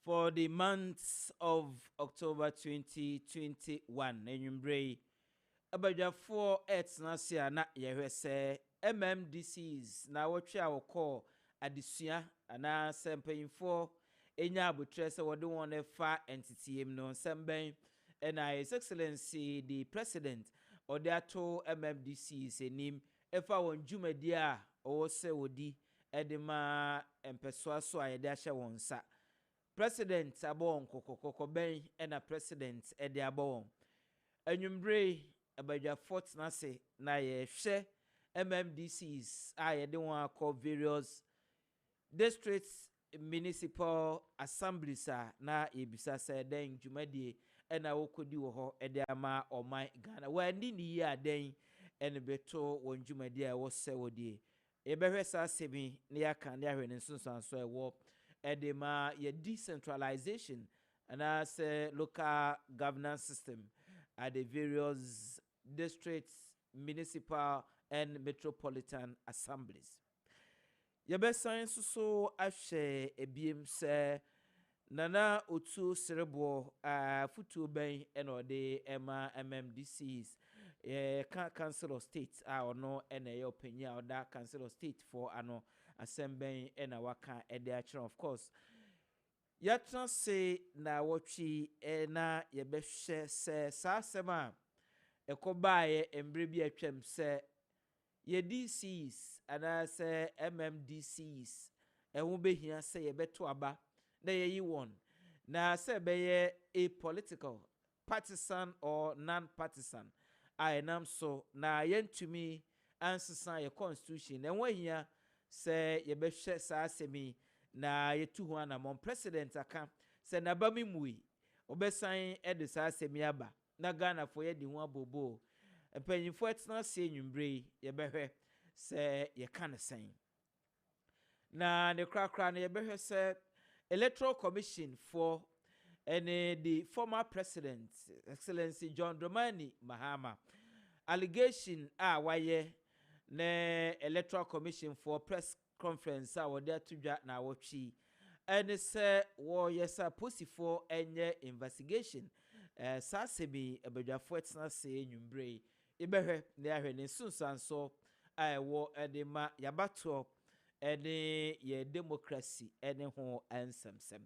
for the month of October 2021. Enyumbre abadwafo etnasia na yehwese MMDCs na wotwe awoko adesua ana sempanyfo enya abotre se wode won fa entity no semben na His Excellency the President ode ato MMDCs enim efa won dwumadi a owo se wodi edema empesoa so ayede ahye won sa President abon kokokoko ben na President ede abon anwumbre abadwa fort na se na ye hwe MMDCs a yede won akọ various districts municipal assemblies na ebisa se den dwumadie na wokodi wo ho ede ama oman Ghana wandi ni yi aden ene beto won dwumadie a wo se wodie ebehwe sa semi ne yaka ne ahwe ne nsunsanso ewo edema ye decentralization and as a local governance system at the various districts, municipal and metropolitan assemblies. Ye be science so ahye ebiem se nana otu serebo futu ben eno de ema MMDCs council of state ono ena ye opinion oda council of state for ano assembly ena waka ede achira of course yatra se na wotwi na ye behwe se sasema ekobaye embre bi atwam se ye DCs ana se MMDCs ehu behia se ye beto aba na ye won na se beye a political partisan or non-partisan I am so na yentumi ansesa ye constitution na wahia se ye behwe sa asemi na yetu ho na mon president aka se na ba memui obesan ede sa asemi aba na Ghana fo ye di ho abobo empanyifo etna se nwumbre ye behwe se ye kan sen na ne krakra na ye behwe se Electoral Commission for the former president Excellency John Dramani Mahama allegation waye ne Electoral Commission for press conference wode atudwa na wotwi ene se wo yesa posifo enye investigation sasebi abadwafo etna se nwumbre ibehwe ne ahwe ne sunsanso wo edema yabato ene ye democracy ene ho ansamsam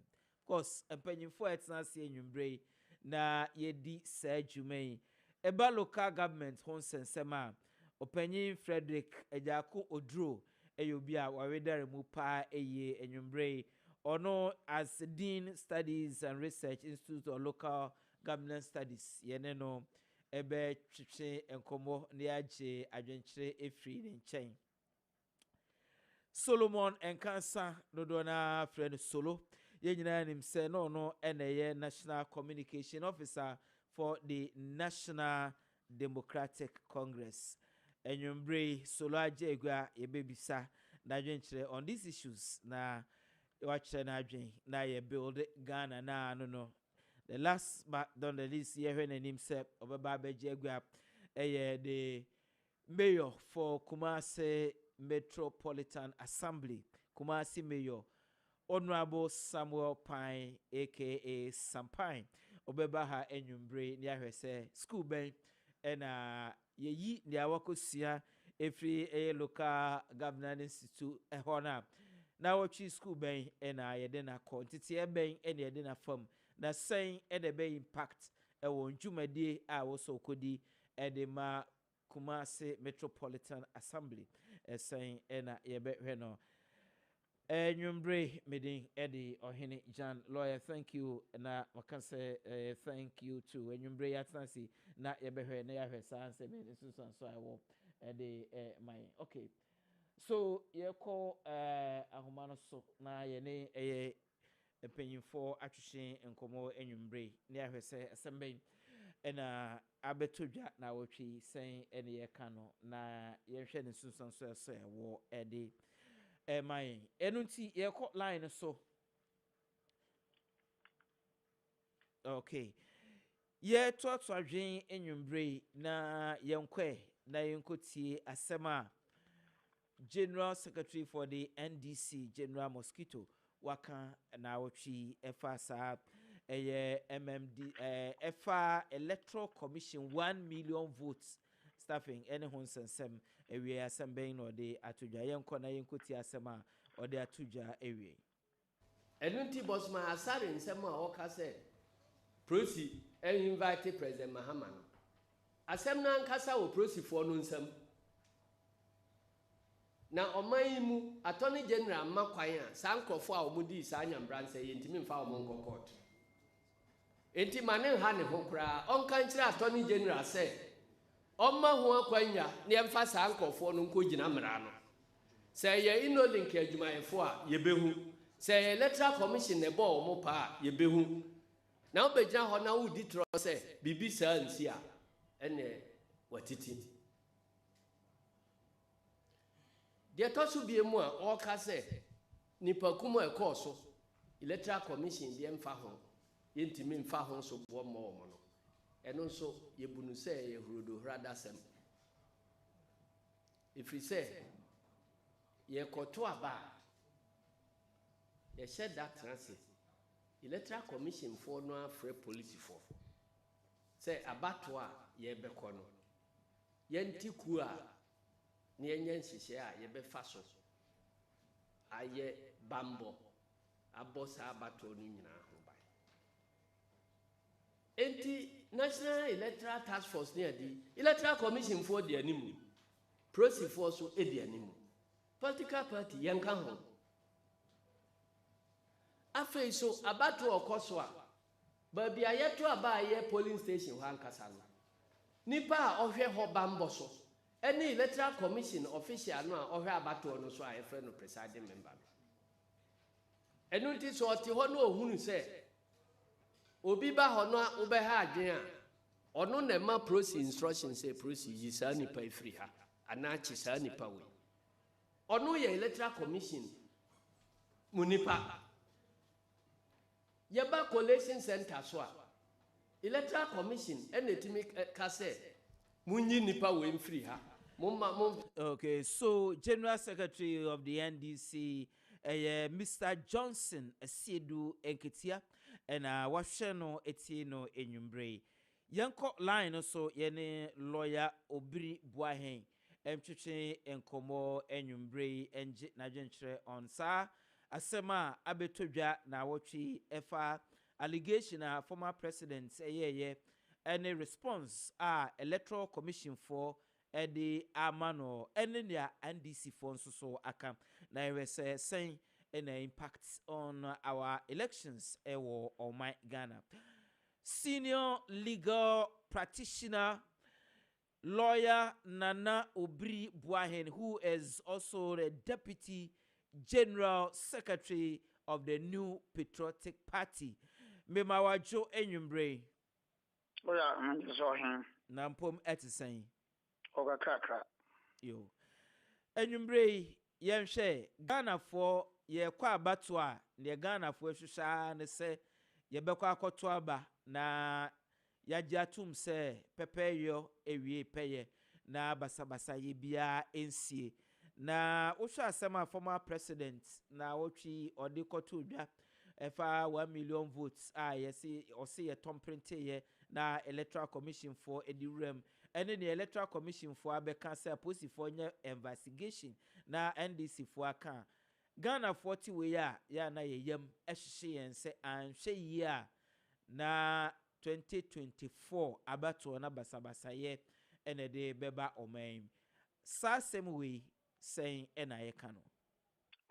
course empanyimfo etna se nwumbre na ye di sajumai eba local government ho sensema opanyin Frederick Ejako Odro eyobi a wawedare mu pa eye enwumbre ono as Dean Studies and Research Institute of Local Government Studies yene no ebe twetwe enkomo ne agye adwenkyere efri ne nchen Solomon Enkansa Dodona friend Solo ye nyina nim se no eneye National Communication Officer for the National Democratic Congress enwumbre Solo agegua yebebisa na dwenkyere on these issues na watchere na adwen na ye build Ghana na no the last but not the least ye hwe nim se obeba abegegua the mayor for Kumasi Metropolitan Assembly Kumasi Mayor Honorable Samuel Pine aka Sampine obeba ha enwumbre ni ahwese school ben na yeyi ni awakosia efri local governance institute ehona na watchi school ben na yede na quantity ben na yede na form na sen e be impact won dwumadie a wo so kodi edema Kumasi Metropolitan Assembly saying ena yebe hweno enwumbre meeting Eddie Ohene Gyan lawyer thank you na waka say thank you to enwumbre yatansi na yebe hwe na yahwe sanse me so I wo my okay so ye call ahomano so na ye ne empanyimfo atwehwe enkomo enwumbre na yahwe say asemben ena abetodwa na wotwi sen ene ye kano na ye hwe ne sunsanso so wo ede my enunti ye call line so okay ye to adwen enwumbre na yenkwe na yenkotie asema General Secretary for the NDC General Mosquito waka na wotwi efa sa mmd efa electoral commission 1 million votes staffing any ho nsensem ewie asem no de atodwa yenko na yenkoti asem a ode atodwa ewie enunti bosma asare nsem a woka se prosi invite president Mahama no asem na nkasa wo prosi fo no nsem na oman mu attorney general makwan a sankrofo a omudi sa nyambranse yentimi mfa omon court enti mane ha ne ho kra onka nkyere attorney general se omma ho akwanya ne emfa sankrofo no nkogina mra no se ye inolink adwumayefo a yebehu se electoral commission ne bo omo pa yebehu na obegya ho na wudi tro se bibi sa nsi a ene watiti de tosu bie mu a oka se nipa kumo ekoso electoral commission de emfa ho yentimi mfa ho so bo mo no eno nso yebunu se ye hurodo hrada sem ifri se ye koto aba ye said that transit electoral commission for no afre police for say abato a ye beko no yenti ku a ne yenyen hihye a ye be fa so aye bambo abosa abato no nyina ho bai enti national electoral task force ne adi electoral commission for the animu prosi for so edi animu political party yanka ho afei so abato okoso a baby ayeto aba aye polling station ha nkasa no nipa a ohwe ho bambo so any electoral commission official no a ohwe abato no so a efre no presiding member enu nti so oti ho no ohunu se obi ba ho no ube ha adwen a ono na ma prosi instruction say prosi yi sa nipa ifri ha ana chi sa nipa we ono ye electoral commission munipa yeba collation center so a electoral commission enetimi ka se munyi nipa we mfiri ha okay, so General Secretary of the NDC Mr. Johnson Asiedu Enketia and wahwe no etie no enwumbre yanko line so yene lawyer Obiri Buahen emtwetwe enkomo enwumbre enje na dwenkyere on sa asema abetodwa na wotwe efa allegation a former president any response electoral commission for the amano enya NDC for so aka na yese sen impact on our elections ewo on my Ghana. Senior legal practitioner lawyer Nana Obiri Buahen, who is also the deputy general secretary of the New Patriotic Party. Memawajo enyumbre. Oya, so him. Nampom etisen. Oga krakra. Yo. Enyumbre yenhwe Ghana for ye kwa abato a ne Ghana for hwehwa ne se ye bekwa akoto aba na yagye atum se pepeyo ewie peye na basabasa ye bia ensie na wohwe asema former president na wotwi ode koto dwa efa 1 million votes yesi ose ye tomprinte ye na electoral commission for ediwrem ene ne electoral commission for abeka se police for nya investigation na NDC for aka Ghana 40 we ya na yeyam ehhye yen se anhwe yi a na 2024 abato na basabasa ye ene de beba oman sa same we saying ena ye kano.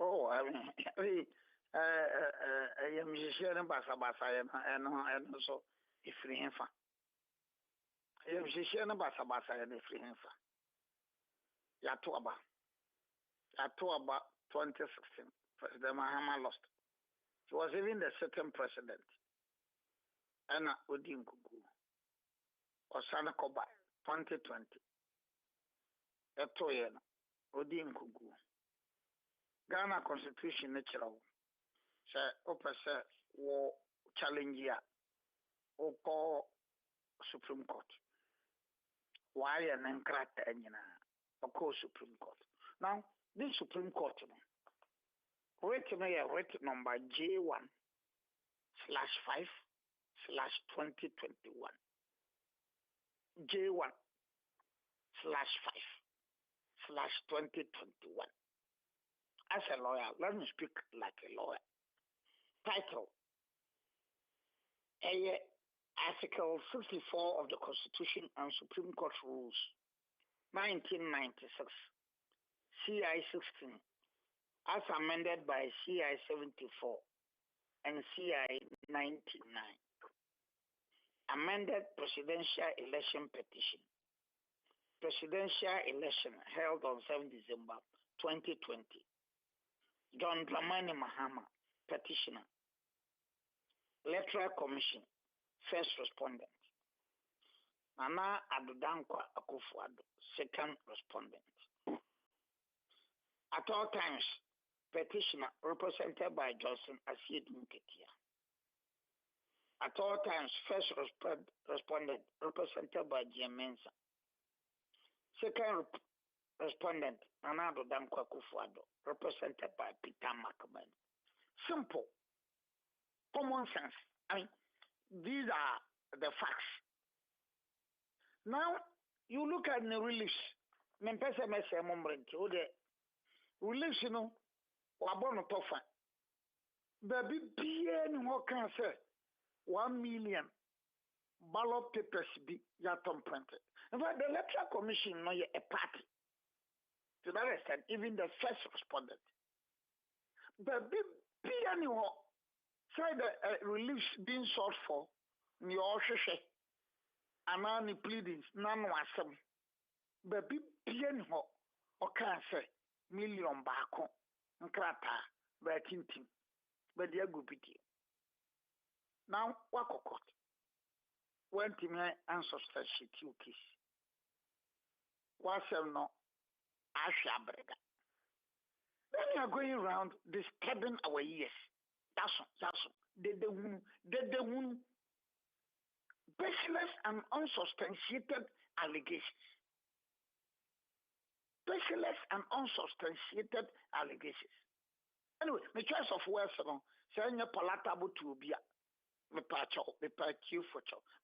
Oh, I mean, am share basa and so if free him fa. I am share basa and free him fa. Yatuaba 2016. President Mahama lost. He was even the second president. Anna Odin Kugu. Osana Koba 2020. Etoyen Odin Kugu. Ghana Constitution natural. Say opese war challenge ya oko Supreme Court. Why an enkrata enyina oko Supreme Court. Now this Supreme Court Rate number J1/5/2021. J1/5/2021. As a lawyer, let me speak like a lawyer. Title: Article 64 of the Constitution and Supreme Court Rules, 1996, CI 16, as amended by CI 74 and CI 99. Amended Presidential Election Petition. Presidential election held on 7 December 2020. John Dramani Mahama, petitioner. Electoral Commission, first respondent. Nana Adudankwa Akufo-Addo, second respondent. At all times, petitioner represented by Johnson Asiedu Nketia. At all times, first respondent represented by Jim Mensah. Second respondent, Nana Adudankwa Akufo-Addo, represented by Peter McMahon. Simple. Common sense. I mean, these are the facts. Now, you look at the reliefs. The reliefs, you know, wabono tofa. Baby, bien who can say 1 million ballot papers be yatom printed. In fact, the electoral commission no a party. To that extent, even the first respondent. Baby, bien who say the reliefs being sought for, ni oshe anani pleadings, none was some. Baby, bien who or can say million bako, nkrata, baking team, but they are good pity. Now, wako court. When Timmy unsubstantiate you kiss. Was no Asha Brega. Then you are going around disturbing our ears. That's all. Did the wound baseless and unsubstantiated allegations. Baseless and unsubstantiated allegations. Anyway, the choice of words, saying a palatable to be me for chow.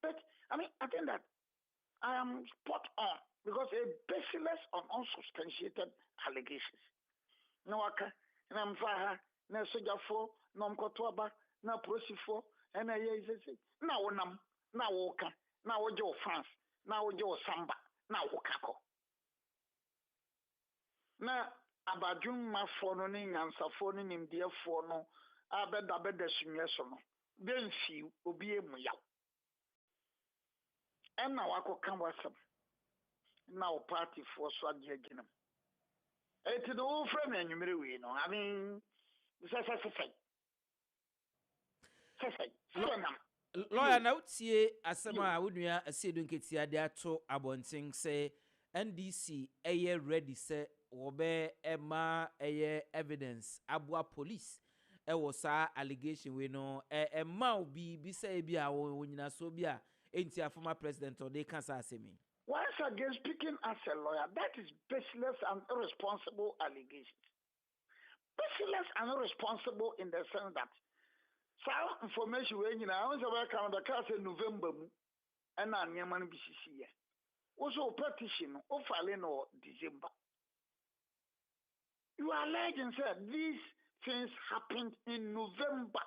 But I mean, I think that I am spot on because a baseless and unsubstantiated allegations. No waka, and I'm faha, na soja for, no mkotoaba, na prosifo, and I say, now nam, now woka, now wojo France, now wojo samba, now wokako. Na abadjum ma fono ni nyansa fono ni mdia fono, abeda sunyeso no. Then see obi emu yaw. And now wako kan wasam. Now party for swag ginam. It's the old friend and you may know. I mean, say. Lawyer na utie asema a wonua Asiedu Nketia de ato abonten say NDC ready say wobe ema evidence abua police was sa allegation we no ma bi say bi a wonyina so bi a enti a former president or they can say me. Once again, speaking as a lawyer, that is baseless and irresponsible allegations. Baseless and irresponsible in the sense that some information when you know welcome the case in November and na nyama no BCC here. Also petition or filing or December. You are alleging that these things happened in November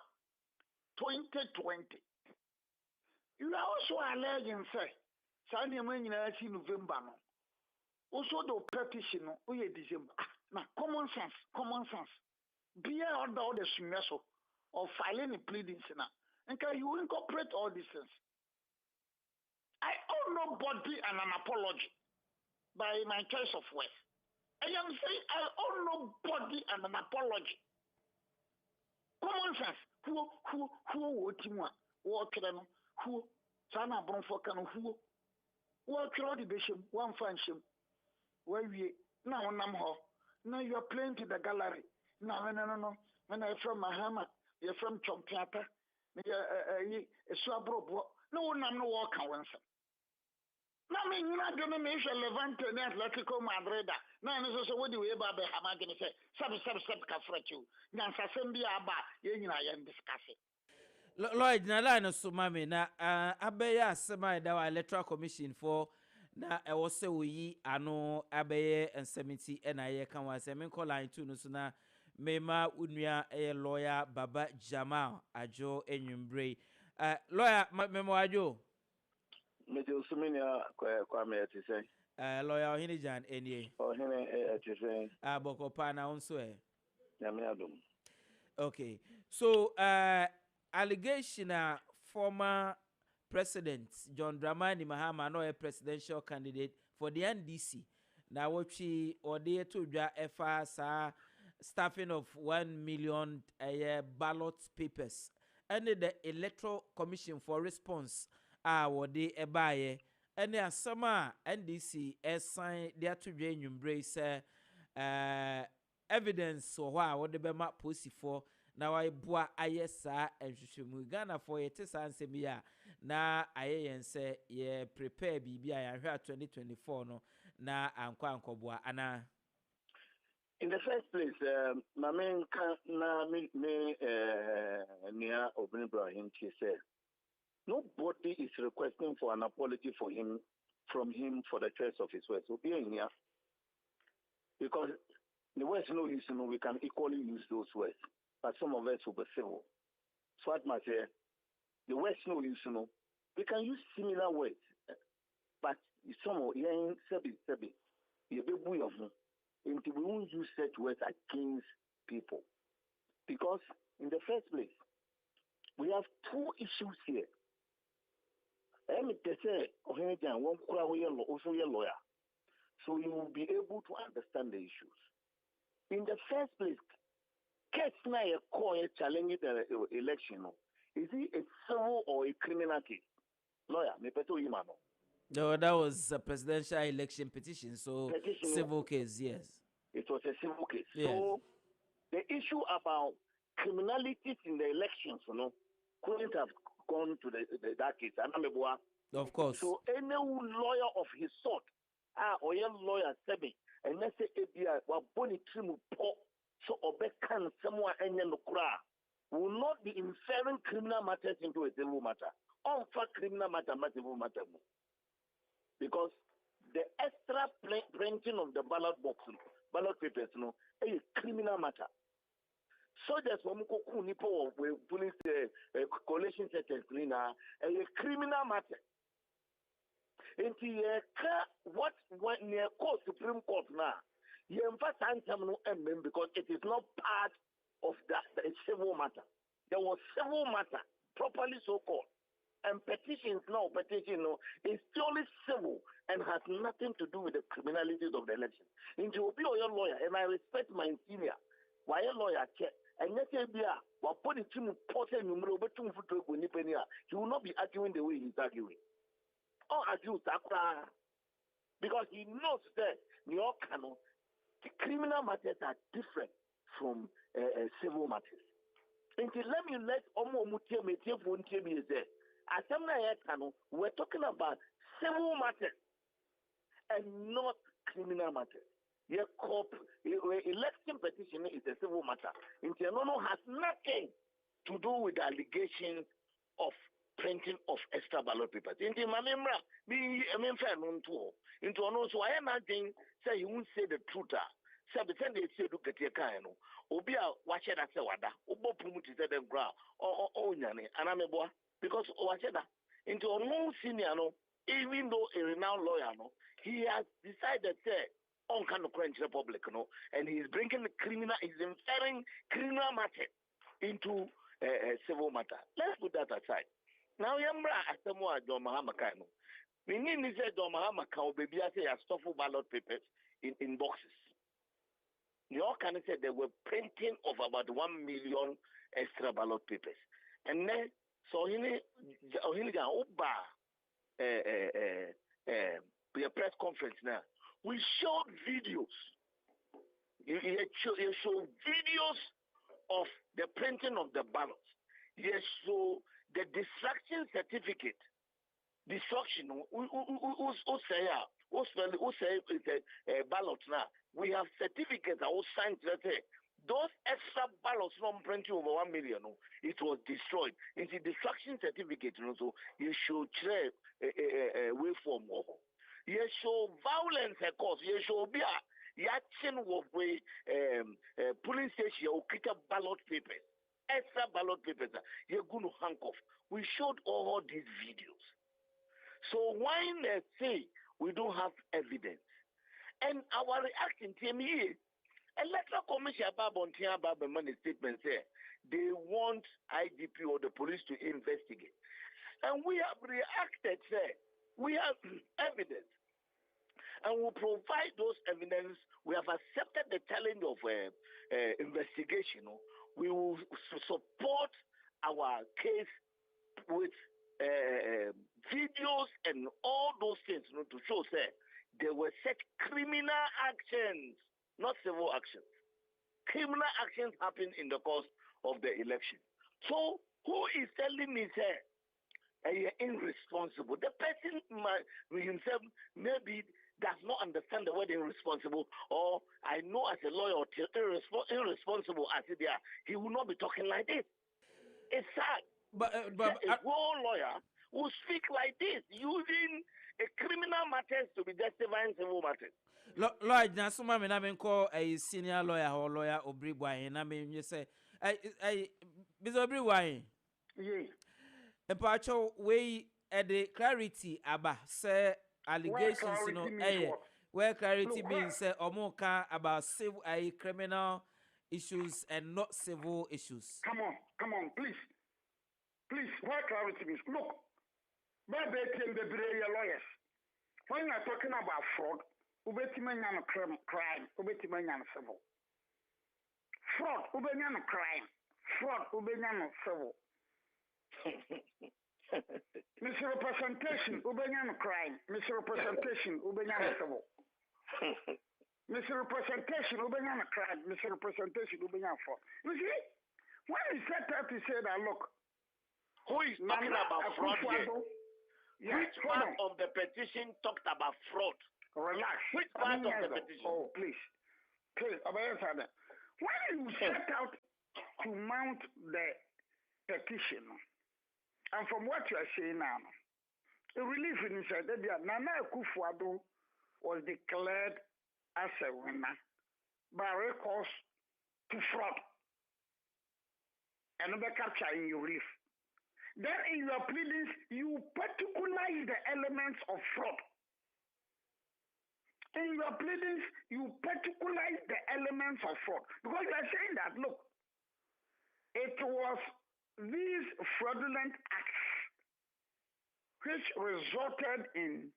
2020. You are also alleging say Sunday when you see November no. Also the petition or December. Now common sense. Be all the sumeso or filing a pleadings now. And can you incorporate all these things? I owe nobody an apology by my choice of words. I am saying I owe nobody an apology. Common sense. Who would you want? Who Sana Bronfocan who what the bishop one function where we now Namho. Now you are playing to the gallery. No. When I'm from Mahama, you're from Chompiata, you're a swabro. No one, I'm no walk on. Na me nyina de me hwe Levante na Atletico Madrid. Na no so wo di we ba be hamage ne say sub ka frachu. Nyansasem bi aba ye nyina ye discuss. Lloyd na line so mame na abeye asema da wa electoral commission for na e wo se oyi ano abeye ensemiti na ye kan wa se men call line 2 no so na mema unua lawyer Baba Jamal Ajo Enwumbre lawyer memo Ajo Me do sumina kwa me ati say lawyer Ohene Gyan enie Ohene ati say boko pa na unso na me adum. Okay, so allegation former President John Dramani Mahama, no a presidential candidate for the NDC. Now, what she or they to FA staffing of 1 million ballot papers, and the Electoral Commission for Response what they buy, and there some NDC sign their to embrace evidence or what the Bema pussy for. Now I boa ayesa enhwehwemu Ghana for it is answer me ya na ayen say ye prepare bibia ya hwa 2024 no na ankwa ankoboa ana. In the first place, my main na me near Obin Ibrahim said nobody is requesting for an apology from him for the choice of his words. So be in here because the words we can equally use those words, but some of us will be civil. So what must say the words we can use similar words, but some of you sebi you be boy of them. And we won't use such words against people. Because in the first place, we have two issues here. And they say, Ohene Gyan, one also a lawyer. So you will be able to understand the issues. In the first place, Kessben challenging the election. Is it a civil or a criminal case? Lawyer, me peto imano. No, that was a presidential election petition, so civil case, yes. It was a civil case. Yes. So the issue about criminalities in the elections, couldn't have gone to that case. Of course. So any lawyer of his sort, or a lawyer sebi, and let's say ABI, wa boni trimu po, so obekan someone any nukra, will not be inferring criminal matters into a civil matter. Unfair criminal matter, civil matter. Because the extra printing of the ballot papers, a criminal matter. Soldiers from Nipo with police coalition settings a criminal matter. And what near court Supreme Court now, you emphasize because it is not part of the civil matter. There was civil matter, properly so called. And petition is purely civil and has nothing to do with the criminalities of the election. Into be your lawyer, and I respect my senior. Why a lawyer check? And let it be what put it to person numero betum futu nipenia. He will not be arguing the way he's arguing. Or argue Sakra. Because he knows that the criminal matters are different from civil matters. Until let Omo Mutia Metia Funtia be there. We're talking about civil matters and not criminal matters. Election petition is a civil matter. Intenono has nothing to do with the allegations of printing of extra ballot papers. Into Mamemra, fair known to. Into ono so I am not saying say you won't say the truth. Say the they say look at your kind. Obia watch it as a wada. Obo promote is the ground. Oh, nyane. Anameboa. Because Owacheda, into a no senior, even though a renowned lawyer, he has decided to on kind of French Republic, and he's bringing the criminal, he's inferring criminal matter into a civil matter. Let's put that aside. Now, Yambra Asamoah John Mahama Kano. We need to say John Mahama Kao baby I say a stuff of ballot papers in boxes. New York can say they were printing of about 1 million extra ballot papers. And then so Ohene Gyan Oba a press conference now. We showed videos. You show videos of the printing of the ballots. You show the distraction certificate destruction. Who say ballot now? We have certificates that will sign that those extra ballots not printing over 1 million. It was destroyed. It's a destruction certificate. So you should check a way form. You show violence, of course. You show be a yakin of way polling station or get ballot papers, extra ballot papers. You're going to handcuff. We showed all these videos. So why they say we don't have evidence? And our reaction team here, Electoral Commission about money statement say they want IGP or the police to investigate. And we have reacted, say, we have evidence. And we provide those evidence. We have accepted the challenge of investigation. We will support our case with videos and all those things to show that there were such criminal actions, not civil actions. Criminal actions happened in the course of the election. So who is telling me that irresponsible? The person himself maybe does not understand the word irresponsible, or I know as a lawyer, irresponsible as it is, he will not be talking like this. It's sad. But a whole lawyer will speak like this, using a criminal matters to be justifying civil matters. Lord, now some man I call a senior lawyer or lawyer or Brigwine. I mean, you say, Miss Brigwine. Yeah. A partial way at the clarity, Abba, say allegations, where clarity means say or more about civil criminal issues and not civil issues. Come on, please. Please, where clarity means look, baby came the lawyers. When you're talking about fraud, ubetimanyan crime, ubetimanyan civil. Fraud, ubenyan crime. Fraud, ubenyan civil. Misrepresentation, ubenyan crime. Misrepresentation, ubenyan civil. Misrepresentation, ubenyan crime. Misrepresentation, ubenyan fraud. You see, when he set up, he said that look, who is talking about fraud here? Yeah, which part of the petition talked about fraud? Relax. Which part of the petition? Oh, please. When you set out to mount the petition, and from what you are saying now, the relief in said that Nana Akufo-Addo was declared as a winner by recourse to fraud. And the capture in your relief. Then in your pleadings, you particularize the elements of fraud. In your pleadings, you particularize the elements of fraud. Because you are saying that, look, it was these fraudulent acts which resulted in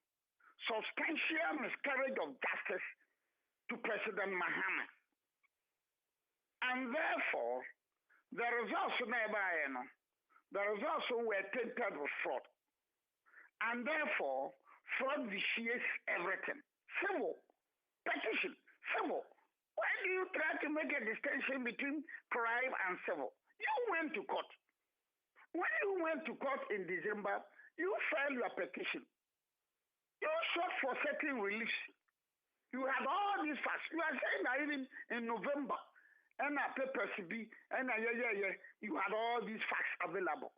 substantial miscarriage of justice to President Mahama. And therefore, the results were tainted with fraud. And therefore, fraud vitiates everything. Civil, petition, civil. Why do you try to make a distinction between crime and civil? You went to court. When you went to court in December, you filed your petition. You sought for certain reliefs. You had all these facts. You are saying that even in November, and our papers be, and you had all these facts available.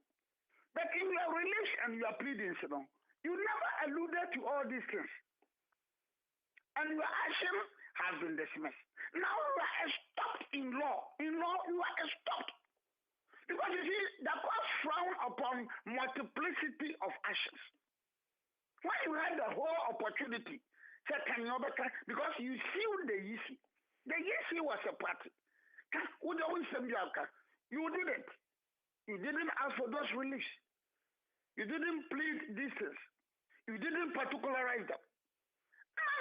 But in your reliefs and your pleadings, you never alluded to all these things. And your action has been dismissed. Now you are stopped in law. In law, you are stopped. Because you see, the court frown upon multiplicity of actions. When you had the whole opportunity, because you sued the EC. The EC was a party. You didn't. You didn't ask for those reliefs. You didn't plead these things. You didn't particularize them.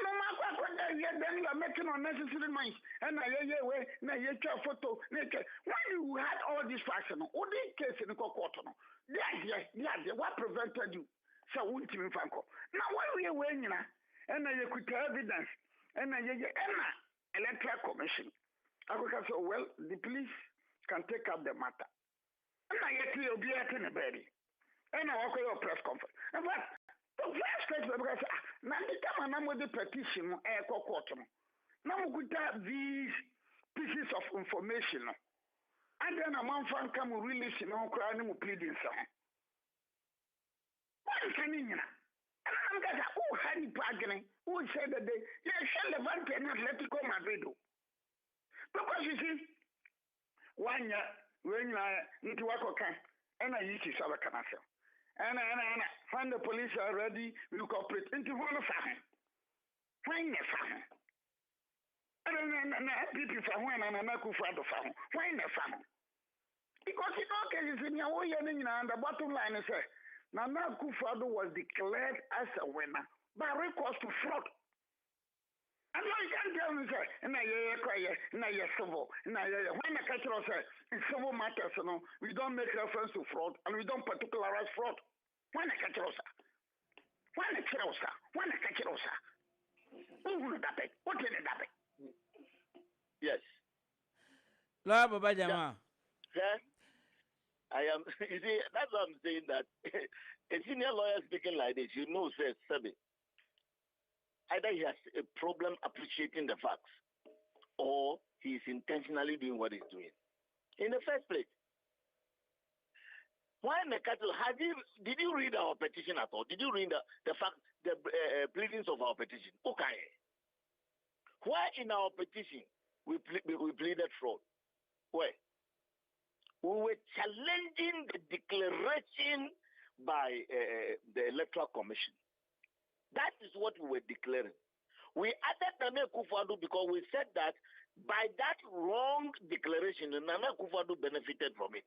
Then you are making unnecessary noise. And photo. When you had all these facts, case in the court, what prevented you? So now when we are weighing, and you could evidence, and electoral commission. I could say, well, the police can take up the matter. And I get to be at in a bed. And I walk your press conference. In fact, The first question because now the time I'm with the petition court now we got these pieces of information and then a man fan come release crying pleading some. What is happening? And I'm going to who had the bargaining, who said that they shall Levante and Atletico Madrid. Because you see, 1 year when you are into work, and I used to sell a cancer. And find the police are ready, you cooperate into one of them. Find a family. And people for one and another for the family. Find a family. Because in all cases, in your way, and the bottom line is, Nana Akufo-Addo was declared as a winner by recourse to fraud. And now you can't tell me, say, civil, when the cultural say, in civil matters, we don't make reference to fraud and we don't particularize fraud. When the cultural say, when the cultural say, what did it happen? Yes. La Baba Jama. Sir, I am, you see, that's what I'm saying, that a senior lawyer speaking like this, says, Sabi, either he has a problem appreciating the facts or he is intentionally doing what he's doing. In the first place, why Mekato, did you read our petition at all? Did you read the pleadings of our petition? Okay. Why in our petition we pleaded fraud? Where? We were challenging the declaration by the Electoral Commission. That is what we were declaring. We added Nana Akufo-Addo because we said that by that wrong declaration, Nana Akufo-Addo benefited from it.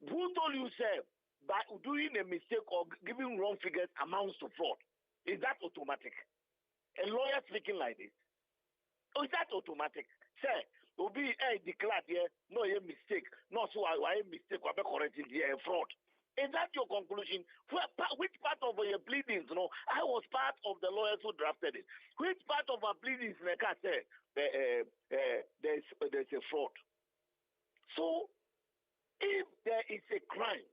Who told you, sir, by doing a mistake or giving wrong figures amounts to fraud? Is that automatic? A lawyer speaking like this? Is that automatic? Sir, will be declared here, no, a mistake. No, so I mistake, I be corrected here, fraud. Is that your conclusion? Which part of your pleadings? I was part of the lawyers who drafted it. Which part of our pleadings, like I said, there's a fraud? So, if there is a crime,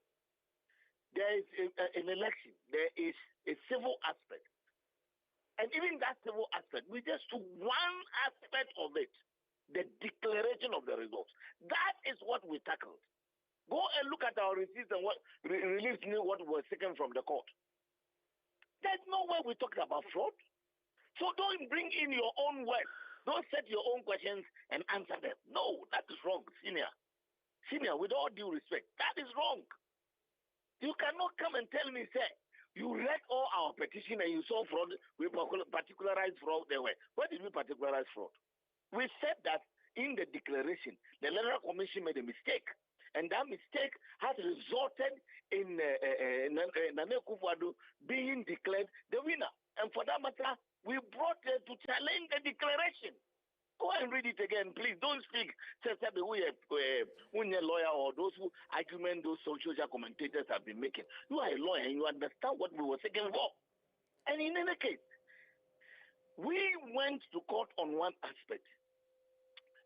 there is an election, there is a civil aspect. And even that civil aspect, we just took one aspect of it, the declaration of the results. That is what we tackled. Go and look at our receipts and what released what was taken from the court. There's no way we talked about fraud. So don't bring in your own words. Don't set your own questions and answer them. No, that is wrong, senior. Senior, with all due respect, that is wrong. You cannot come and tell me, say, you read all our petition and you saw fraud, we particularized fraud there. Where did we particularize fraud? We said that in the declaration, the Electoral Commission made a mistake. And that mistake has resulted in Nana Akufo-Addo being declared the winner. And for that matter, we brought her to challenge the declaration. Go and read it again, please. Don't speak. Say who a lawyer or those who argument those social commentators have been making. You are a lawyer and you understand what we were saying for. And in any case, we went to court on one aspect.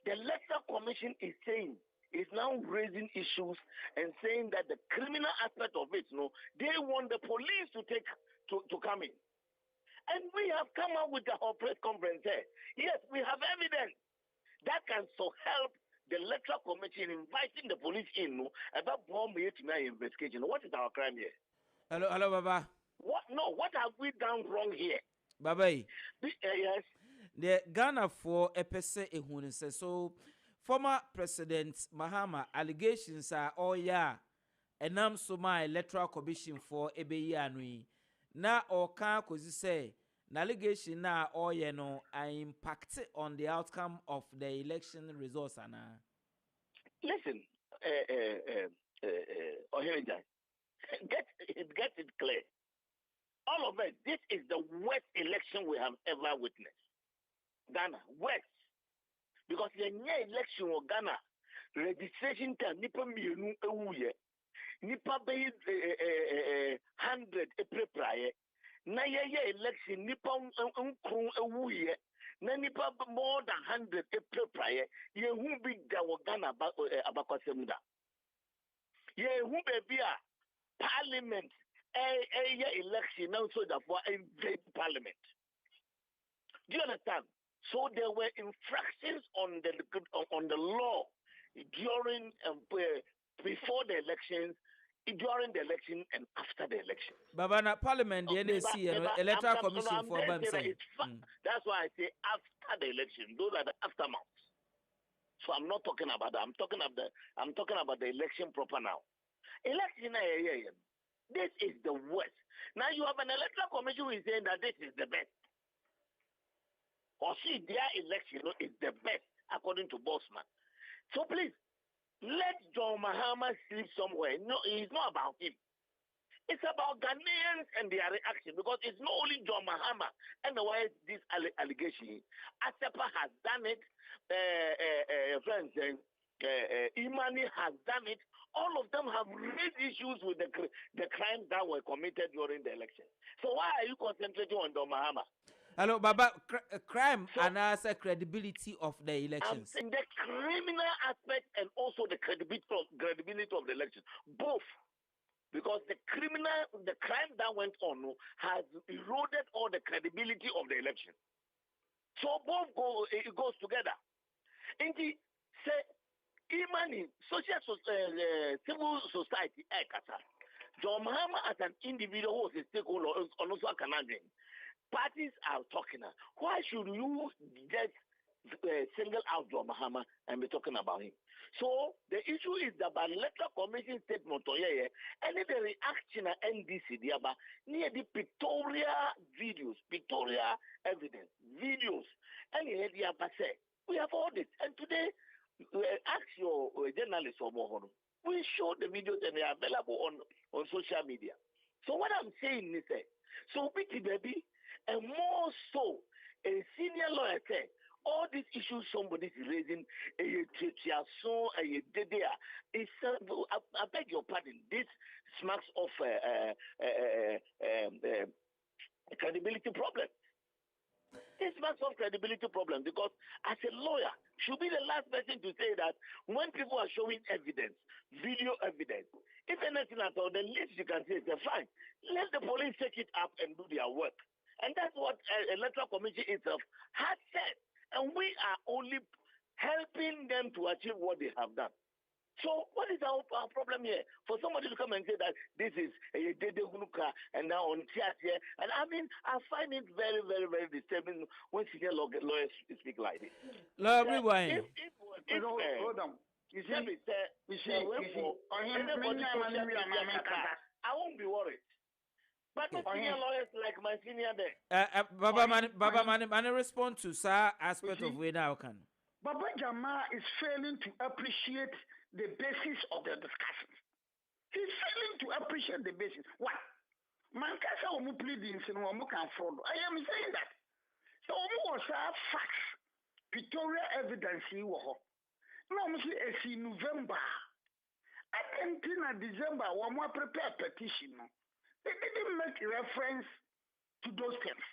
The Electoral Commission is now raising issues and saying that the criminal aspect of it, they want the police to come in. And we have come up with our press conference there. Yes, we have evidence that can so help the Electoral Commission inviting the police in about bomb investigation. What is our crime here? Hello, Baba. What have we done wrong here? Baba. Yes. The Ghana for EPC ehun say so. Former President Mahama allegations are enam so my Electoral Commission for ebeyi anui. Na oka kozi say na allegation na no are impact on the outcome of the election results ana. Listen, Ohene Gyan, get it clear. All of it, this is the worst election we have ever witnessed. Ghana, worst. Because the near election of Ghana, registration time, nipa mienu ewuye. Nipa be 100 April prior. Na ye election nipa nkron ewuye. Na nipa more than 100 April prior. Ye hu bi da wo Ghana abakwasem da. Ye hu be bia parliament a election now so therefore a parliament. Do you understand? So there were infractions on the law during before the elections, during the election, and after the election. Baba na parliament the NAC electoral commission for BAM say. That's why I say after the election. Those are the aftermaths. So I'm not talking about that. I'm talking about the election proper now. Election, this is the worst. Now you have an electoral commission who is saying that this is the best. Or see, their election is the best according to Bosman. So please, let John Mahama sleep somewhere. No, it's not about him. It's about Ghanaians and their reaction, because it's not only John Mahama and why this allegation. Asepa has done it. Friends, Imani has done it. All of them have raised issues with the crimes that were committed during the election. So why are you concentrating on John Mahama? Hello, Baba, crime and also credibility of the elections. In the criminal aspect and also the credibility of the election, both. Because the crime that went on has eroded all the credibility of the election. So both it goes together. In the say, Imani, civil society, John Mahama as an individual who is a stakeholder on also Canadian. Parties are talking. Why should you just single out John Mahama and be talking about him? So the issue is that by electoral commission statement and the reaction at NDC near the pictorial videos, pictorial evidence, videos, and we have all this. And today, ask your journalists or more. We show the videos and they are available on social media. So what I'm saying is that, so baby, and more so, a senior lawyer said, all these issues somebody is raising, I beg your pardon, this smacks of credibility problem. This smacks of credibility problem, because as a lawyer, should be the last person to say that when people are showing evidence, video evidence, if anything at all, the least you can say is fine. Let the police take it up and do their work. And that's what electoral commission itself has said. And we are only helping them to achieve what they have done. So what is our problem here? For somebody to come and say that this is a Dede Hunuka and now on here. And I mean, I find it very, very, very disturbing when senior lawyers speak like this. Lord, rewind. Hold on. You see, I won't be worried. But the senior lawyers like my senior there. Baba man respond to sir aspect of where now can. Baba Jama is failing to appreciate the basis of the discussion. He's failing to appreciate the basis. Why? Mankasa omu pleadings and omu can fraud. I am saying that. So omu was facts, pictorial evidence you were. No, see November. I think in December, one more prepare petition. They didn't make reference to those things.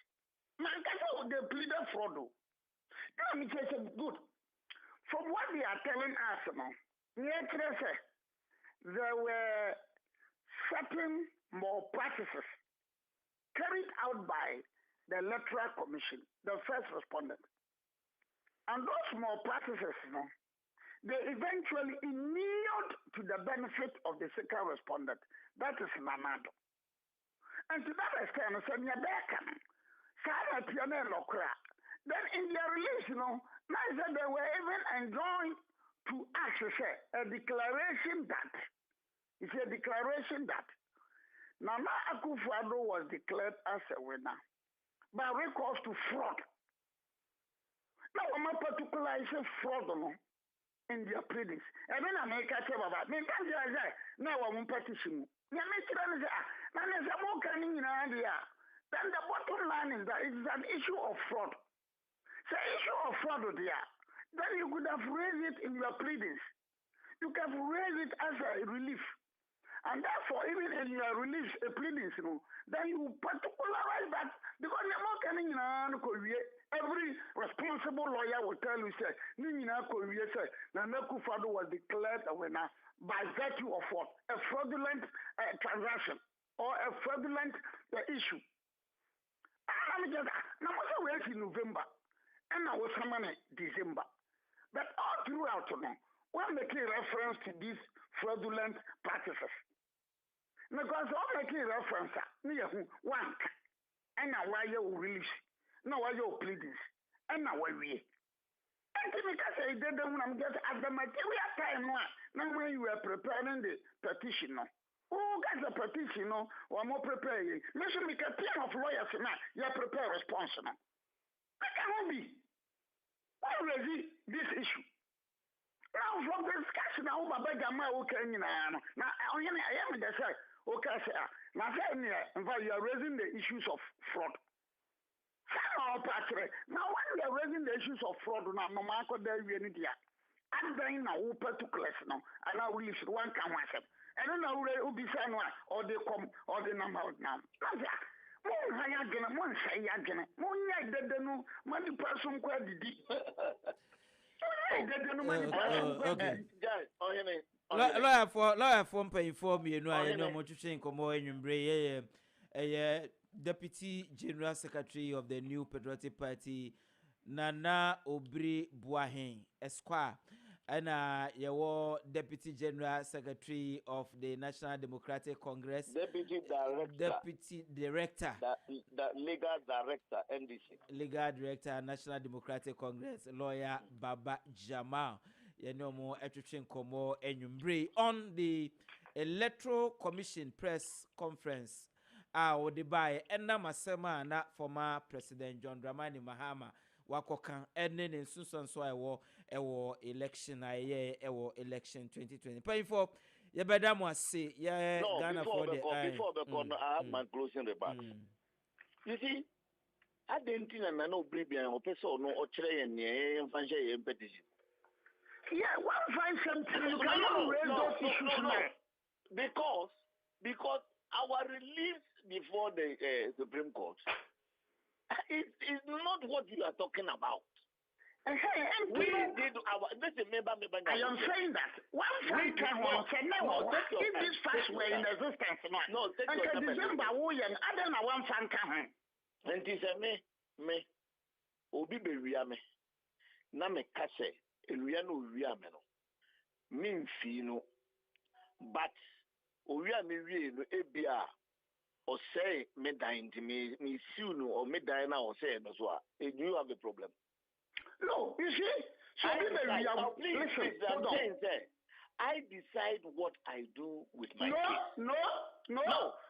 Mankasa they pleaded fraud. Now me say good. From what they are telling us now, there were certain more practices carried out by the electoral commission, the first respondent. And those more practices, they eventually inured to the benefit of the second respondent. That is Nanado. And to that extent, then in their release, now they were even enjoined to access a declaration that Nana Akufo-Addo was declared as a winner by recourse to fraud. Now, I'm not particularly fraud in their pleadings. And then I make a tell about me. Now I'm petition. Then the bottom line is that it is an issue of fraud. So issue of fraud there, then you could have raised it in your pleadings. You can raise it as a relief. And therefore, even in your relief pleadings, then you particularize that, because every responsible lawyer will tell you, say, Nana Akufo-Addo was declared a winner by virtue of what? A fraudulent transaction. or a fraudulent issue. I'm just now what's in November and I was someone December. But all throughout we're making reference to these fraudulent practices. Because all making reference near one and now why you release, now why you pleadings, and now why we. And because I did them when I'm just at the material time now when you were preparing the petition. Who got the petition or more preparing? Listen, make a team of lawyers now, you prepare response now. That cannot be. Why raise this issue? Now from the discussion now, Baba Gama okay now I am the say okay sir. Now you are raising the issues of fraud. Now when we are raising the issues of fraud now, no matter there we need here. I'm going now particulars now, and I will leave one can myself. I don't know who be saying or they come or the number out now. Mon hayagena, mon sayagena, mon yagdenu, money person quite lawyer for pay for me no I know much change komo enwumbre Deputy General Secretary of the New Patriotic Party Nana Obri Buahen Esquire and your Deputy General Secretary of the National Democratic Congress Deputy Director the Legal Director NDC Legal Director National Democratic Congress Lawyer Baba Jamal Yenomo Etchin Komo Enumbre on the Electoral Commission press conference or the buy and Namasema na former President John Dramani Mahama wakokan enen in Susan so ewo election election 2020 pay for ye beda mo ase ye Ghana for the before I have my closing remarks. You see Adentina na no Oblivion or person no or chere ye fancy petition. Yeah, one find something you cannot raise those issues because our release before the Supreme Court is not what you are talking about. We did our listen, I am saying that one time if these facts were in existence no and December and other than one fan can and this me obi be me na me kase ewia no wia me no me mfi no but owia me wie no ebia or say me dying to me soon or me dying now or say no so you have a problem. No, you see, so I decide what I do with my kids. No.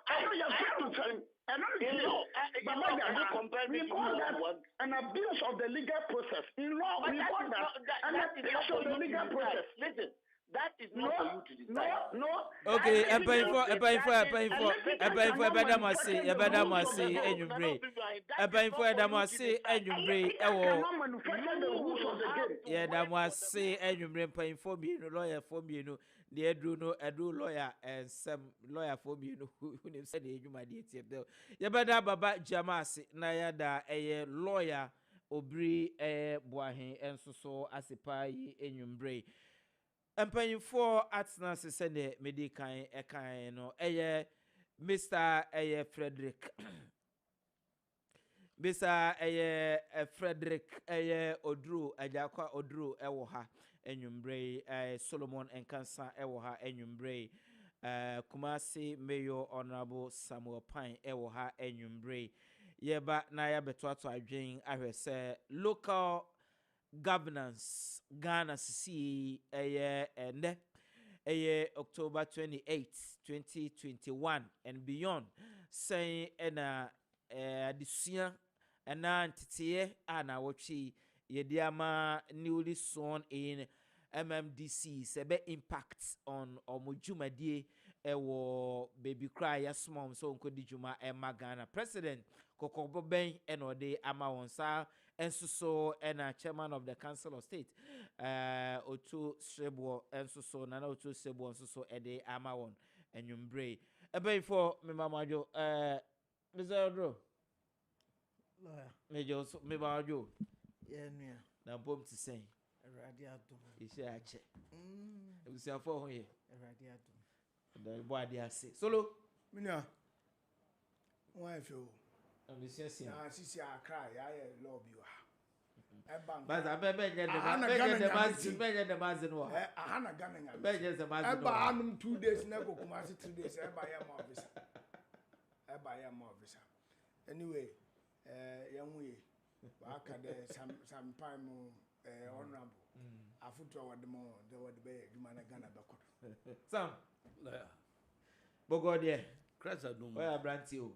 I know you're trying to tell. I know we call that an abuse of the legal process. In law, we call that an abuse of the legal process. Listen. That is not for you to decide. No. Okay, Ebadamasi, Enyumbre. Ebadamasi, Enyumbre, yeah, Damasi, Enyumbre, paying for me, lawyer for me, the Edu lawyer, and some lawyer for me, who said you my dear bill. Yabada Baba Jamasi, Nayada, a lawyer, Obri, Buahin, and so as a pie, Enyumbre. I'm paying for Atnas send medican no Mr. Frederick Mr. Frederick Odru Ajakwa Odru Ewoha Enyumbre Solomon and Kansa Ewoha Enyumbre Kumasi Mayor Honorable Samuel Pine Ewoha Enyumbre Yeba Naya Betwato Adwin ahwese local governance Ghana see and October 28, 2021 and beyond saying addition and antite ana wachi yediama newly sworn in MMDC sebe impact on omojumadie ewo baby cry yes mom so nkodi juma Ghana president Kokobo Ben enode ama wonsa ensuso ena chairman of the council of state otu sebo ensuso nana otu sebo ensuso ede ama won enyumbre ebe for me mamajo Mr. Odro lawyer mejo so me mamajo yeah nua na bom ti sen erade adom ise ache ebusia for ho ye erade adom da bo ade ase solo minua wife o na sisi akra ya lobby wa But I bet you the mazin no. ahana Ghana nya Bet the mazin no. anum 2 days na go kuma 3 days ya ma visa anyway yanwe wa ka de some time honorable afuto wademo de wadbe adwuma na Ghana bekodo Sam Bogodie Krasa dum. Where branti o.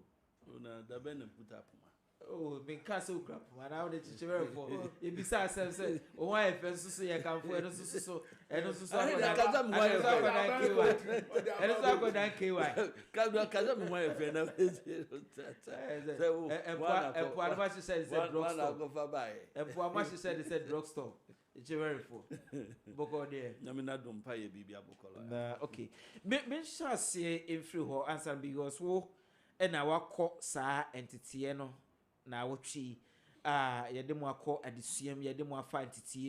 Na da ben put up. Oh, me castle crap. Man, I would chichire for. You be say o wa efe so ye kan fo eno so Kaza me wa efe. Kaza me wa efe na. Empo advice said drugstore. Go for buy. Empo advice said drugstore. It's very full. Boko there. Nyamina dum pa ye bibia bokola. Na okay. Me sure say in free ho answer because wo e na wakọ saa entity no na wotwi yede mu akọ adesuam yede mu afa entity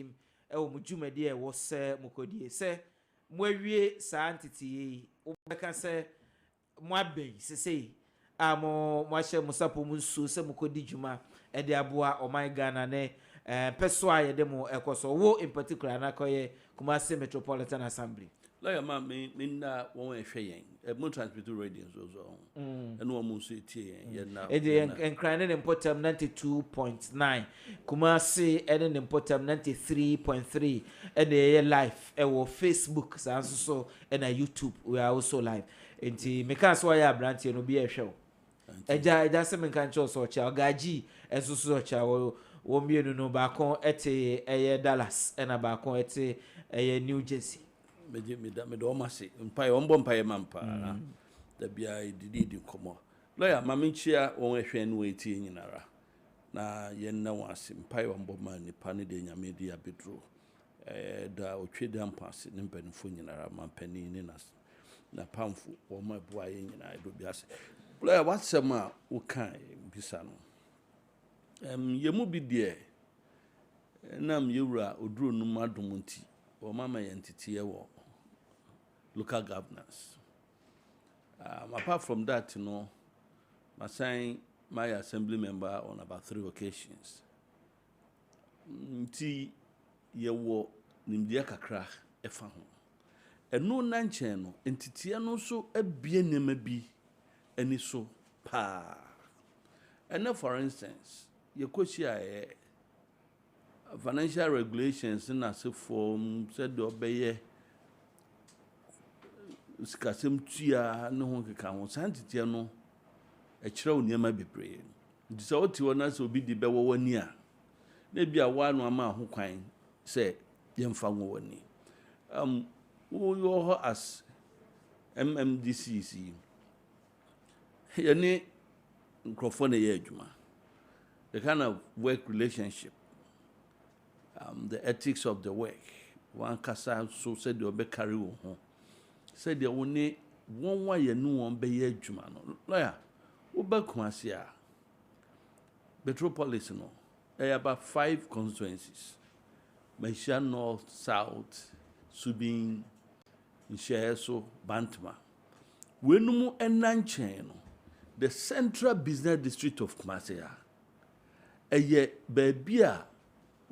e wo mudwumade e wo se mukodie se mo awie saa entity yi wo beka se mo aben sesei mo ahye musapo mu nso se mukodi dwuma e de aboa Ohene Gyan ne peso a yede mu ekoso wo in particular na koye Kumasi Metropolitan Assembly. Lawyer ma me na won ehwe yen mo transmit radio so eno mo so etie yen na en crane ne important 92.9 Kumasi ene important 93.3 ene live e wo Facebook so and YouTube we are also live enti me kan so ya brand no bi ehwe o eja se me kan cho so cha gaji enso so cha wo mienu no ba kon ete Dallas ena ba kon ete New Jersey me do mase mpa ombo mpa mampa da bia didi komo lawyer maminchia won ehwe no etie nyinara na yen na wase mpa ombo ma nipa ne de nyame di abedro da otwede ampase ne mpanifo nyinara mampani ne na pamfo wo ma bua yen nyinara do biase lawyer watsem a wo kan bisa no yemu bi de nam yewura oduro no madom nti wo mama entity wo local governance. Apart from that, I signed my assembly member on about 3 occasions. Nti yewo nimdia kakra efa ho. Eno nanche no entity no so abie nema bi eni so pa. And for instance, yekochi a financial regulations na se form said obeye sikasem tua no ho keka ho santitia no e kire oniema bebre ndi se oti wona se obi di bewo wani a na bia wa no ama ho kwan se yemfa wo wani wo as MMDCC yani microphone ye adwuma the kind of work relationship the ethics of the work one kasa so said the obe carry wo ho said the one wa ye no won be ye adwuma no lawyer wo ba Kumasi a metropolis no about 5 constituencies Maisha North, South, Subin, Nsheso, Bantama. Wenumu enanchen no the central business district of Kumasi eye baby a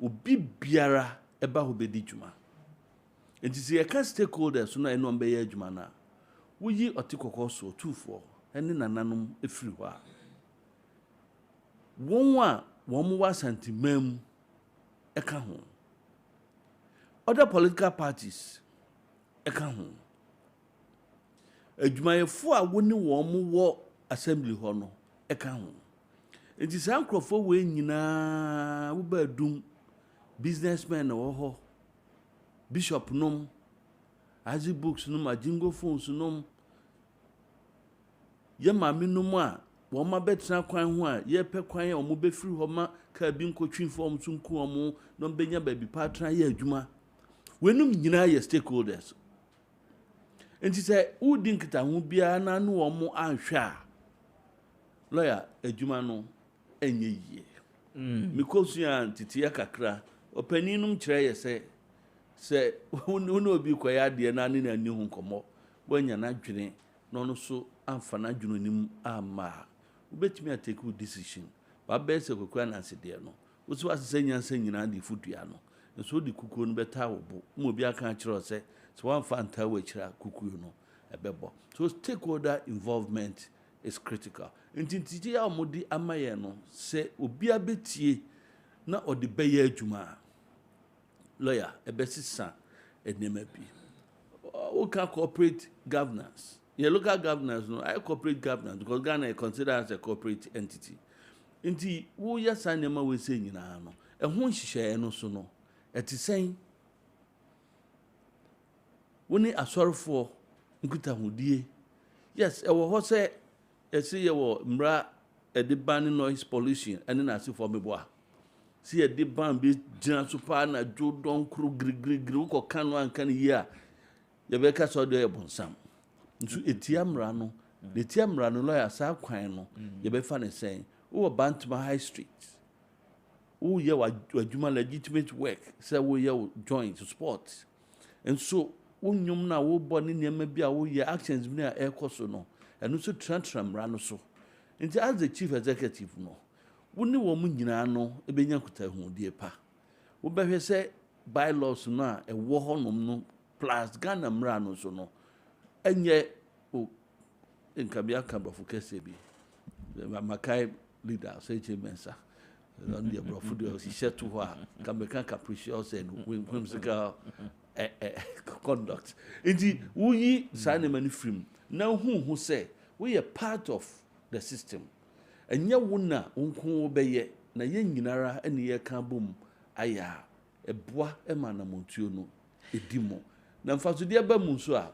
obi biara eba ho bedi dwuma. Enti se ye ka stakeholders no eno mbe ye dwuma na wuyi otikoko so tufo ene nananom efiri ho a won wa santimam eka ho other political parties eka ho adwumayefo a woni won wo assembly ho no eka ho enti sankrofo we nyina wo ba dum businessmen na wo ho bishop nom azi books nom ajingo phones nom ye mami nom a wo ma betra kwan ho a ye pe kwan a wo be firi ho ma ka bi nkotwi form sunku omo no benya ba bi patra ye adwuma wenum nyina ye stakeholders enti se udi nkita ho bia na no wo mo anhwe a lawyer adwuma no enye yie mikosu ya ntiti ya kakra opaninum kire ye se wono obi kwaya de na ne na ni hu nkomo wanya na dwene no no so amfa na dwunonim ama wobetumi take a decision ba best kokwa na asede no wo so asese nyansa nyina de fudua no nso de kukuo no beta wo bo mo obi aka kire se so one fanta we kira kukuo no ebebo so stakeholder involvement is critical ntintiti ya omodi amaye no se obi abetie na odi beye adwuma lawyer ebesisa enema bi we can corporate governance. Your local governance, no, I corporate governance because Ghana is considered as a corporate entity. Inti, who ya sign them we saying in ano, and who share no so no. It is saying, when they are sorry for Nkutahudie, yes, I will say, I say, you will mra a debanning noise pollution, and then I see for me boa. See a deban be Jan Supana, Joe Don Crew, Grig, or Cano and Can year. Yebeka so de bonsam nso etiamra no de tiamra no lawyer sa kwan no yebefa ne sen wo Bantama High Street wo ye wadwuma legitimate work say wo ye joint sport and so wo nyum na wo bo ne nema bi a wo ye actions bi na ekoso no eno so tramra no so nti as the chief executive no wo ne wo mu nyina no ebenya kutahudie pa wo behwe say bylaws no a ewo honom no plus Ghana mrano so no enye o nkabia kambrofo Kessben makai leader say mensa on the brofo do he said to her kameka capricious and whimsical conduct indeed we sign many film now who say we are part of the system enye wona onko obeye na ye nyinara ene ye ka bom aya eboa ema na montuo no edimo na mfasode aba mu so a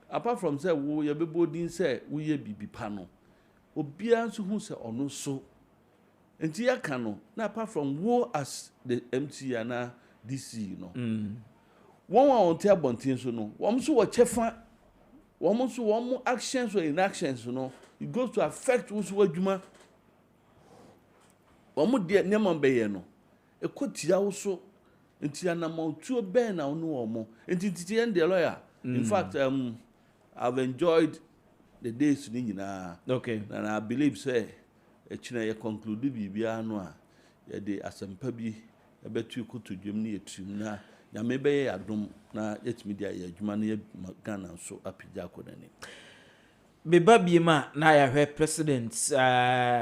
apart from say wo ye bebodin say wo ye bibi pa no obia nso hu say ono so enti ya ka no na apart from wo as the MT na DC no won on te abontin so no won so wo chefa won so won actions or inactions no it goes to affect wo so adwuma won de nyama beye no ekotia wo so nti anamautuo ben na onu omo nti titi and the lawyer in fact I've enjoyed the days ni nyina okay and I believe say echina ye conclude bibia no a ye de asempa bi ebetu kotodwem na yetum na ya mebe adom na yetimi dia ye adwuma na ye Ghana so apija akodani Beba bima na ya hwe president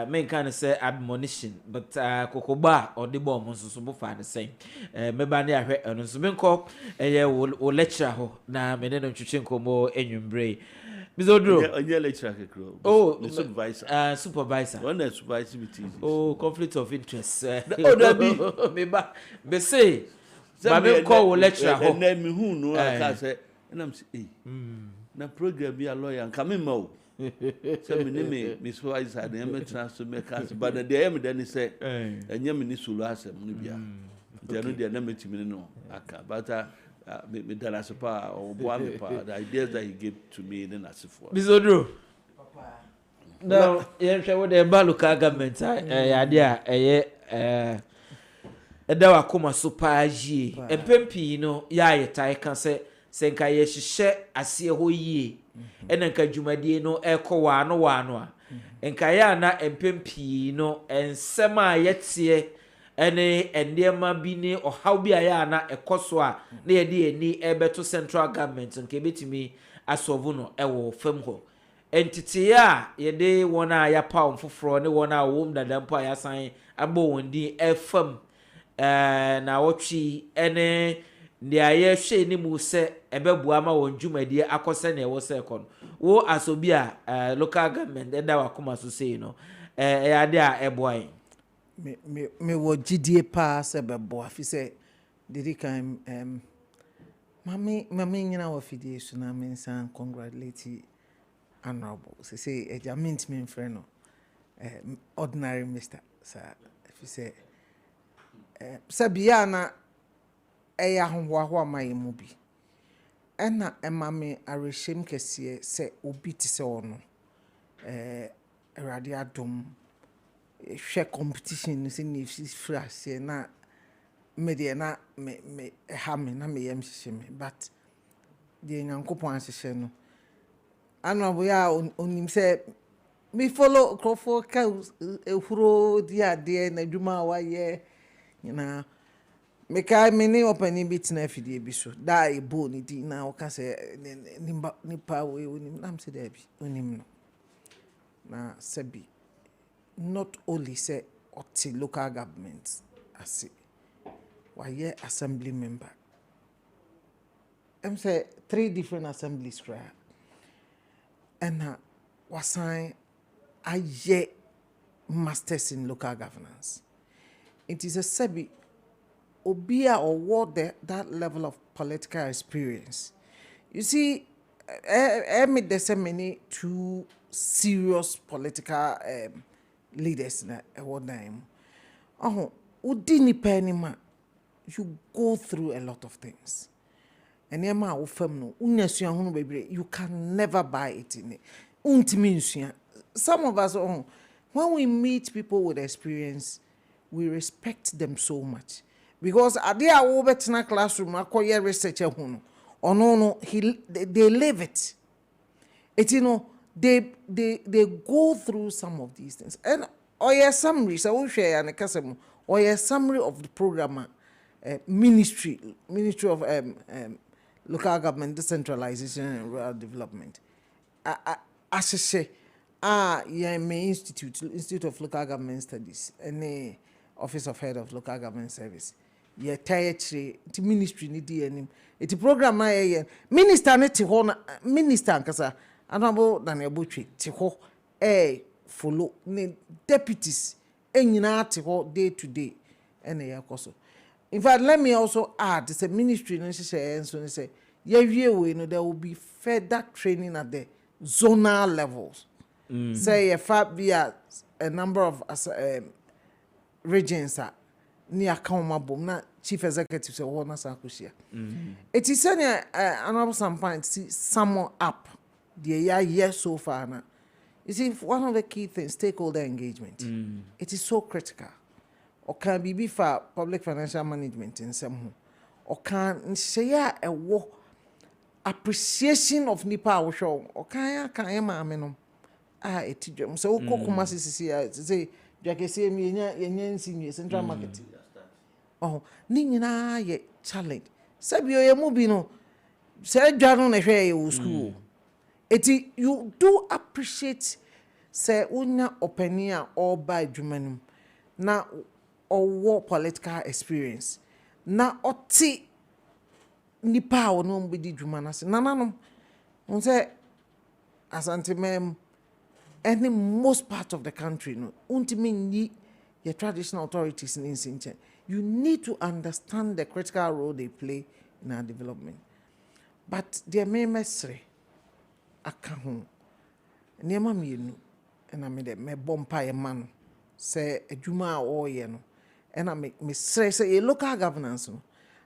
men kan say admonition but kokoba or the bomb so bo fa the same meba na ya hwe eno so menko ye wo lecture ho na me ne no twetwe nkomo enwumbre bizodro onye lecturer kekro supervisor supervisor one that supervisor with oh conflict of interest meba be say ba me ko wo lecture ho na me hu no aka say na am say na program bi a lawyer nka me ma o say me supervisor na me transfer me cast but the am then say enye me ni solo asem no bia they no dey na me timi no aka but me dana sepa o boa me pa the ideas that he gave to me then asifo bizodro now yen hwe wo the local government ya de a eye eda wa koma so pa jie empempi no ya yetai ka se senka ye hihye ase ho yie ena nka dwumadie no ekowa no a enka ya na empempi no ensem a yetie ene endema bi ne ohaw bi aya na ekoso a na ye de ani ebeto central government nka betimi asovu no ewo fam ho entity a ye de wona ya pound foforo ne wona wom dadampo aya san abo wondi efam na wotwi ene ndia ye hwe ni mu se ebebua ma won dwumadie akose na ewo se kon wo asobi a local government enda wakoma so sei no ya de a eboy me wo gidie pa se beboa fi se didi kan mami nyina wa fidie so na me san congratulate honorable say ejament me friend no ordinary mister sir fi se sabia na eya hohoaho amaye mu bi ena emame areshem kese se obi ti se ono erade adom hwe competition se ni frase na media na me ha me na me yem hye me but de nyankopon ahye no ano bo ya onim se me follow Crawford cows ehuro dia de na dwuma wa ye nyina me kai me ne opani bit na afidie bi so da e bo ni di na o ka se ni pa we onim nam se da bi onim no na sebi not only say oti local government ase wa ye assembly member say 3 different assemblies cry and wasan aye masters in local governance. It is a sebi obia or what that level of political experience. You see, I made the same many 2 serious political leaders na what name. Oh, udini penima, you go through a lot of things. And yema ofem no unyasua hunu bebre, you can never buy it in it. Untimi. Some of us, when we meet people with experience, we respect them so much. Because at the over classroom, acquire researcher or no, they live it. It they go through some of these things. And or summary, so we share and a or a summary of the program, ministry of local government decentralization and rural development. As I say, yeah, my Institute of Local Government Studies, and Office of Head of Local Government Service. Yeah, tiretry, the ministry ni di enim. Iti program na ye minister ne ti ho na minister nkasa anabo na ne botwe ti ho follow ne deputies enyina ti ho day to day ene yakoso. In fact, let me also add, the ministry no say we know there will be further training at the zonal levels. Say a number of regions are near Kaumabum, na chief executive say one Sakusia. It is another some point see someone up the year so far now. You see, one of the key things, stakeholder engagement. It is so critical. Or can be for public financial management in some or can share a war appreciation of nipa or show or can amenum etijum so kokuma say jake say me yen senior central market oh ni nyina ye challenge sabi o ye mu bi no say dwanu na hwe ye school eti you do appreciate say unya openia or by adwumanum na or war political experience na oti nipa o no mbedi dwuma na se nananom on say asante mem any most part of the country no untimi ni your traditional authorities in Sinchen. You need to understand the critical role they play in our development. But their main mesre akaho niema mienu and I made me bompa e man say adwuma o ye no and I make me say a local governance no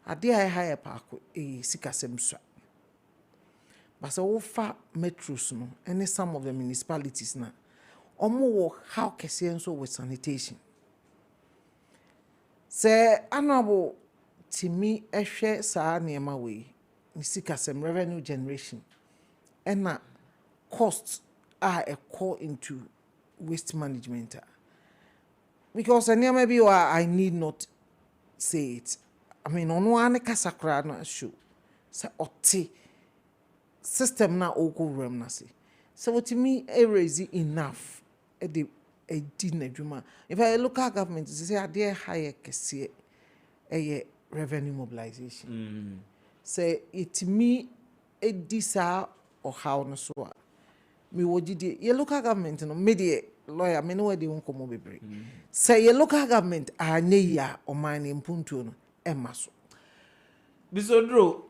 ade I hire park sikasem swa. But so far metros no and some of the municipalities na omo how Kessben so with sanitation. Say honorable timi ehwe saa niema we sikasem revenue generation and na costs are a core into waste management. Because maybe I need not say it. I mean, on one kasakra na show. Say oti system na oko rem na say. So to me, raise enough. A dinner juma. If I look at government, say a dear higher kese a revenue mobilization. Say it me a disa or how no so. Me wojidi ye local government no media lawyer me no dey won komo bebre say ye local government anye ya o man impuntu no emaso bisodro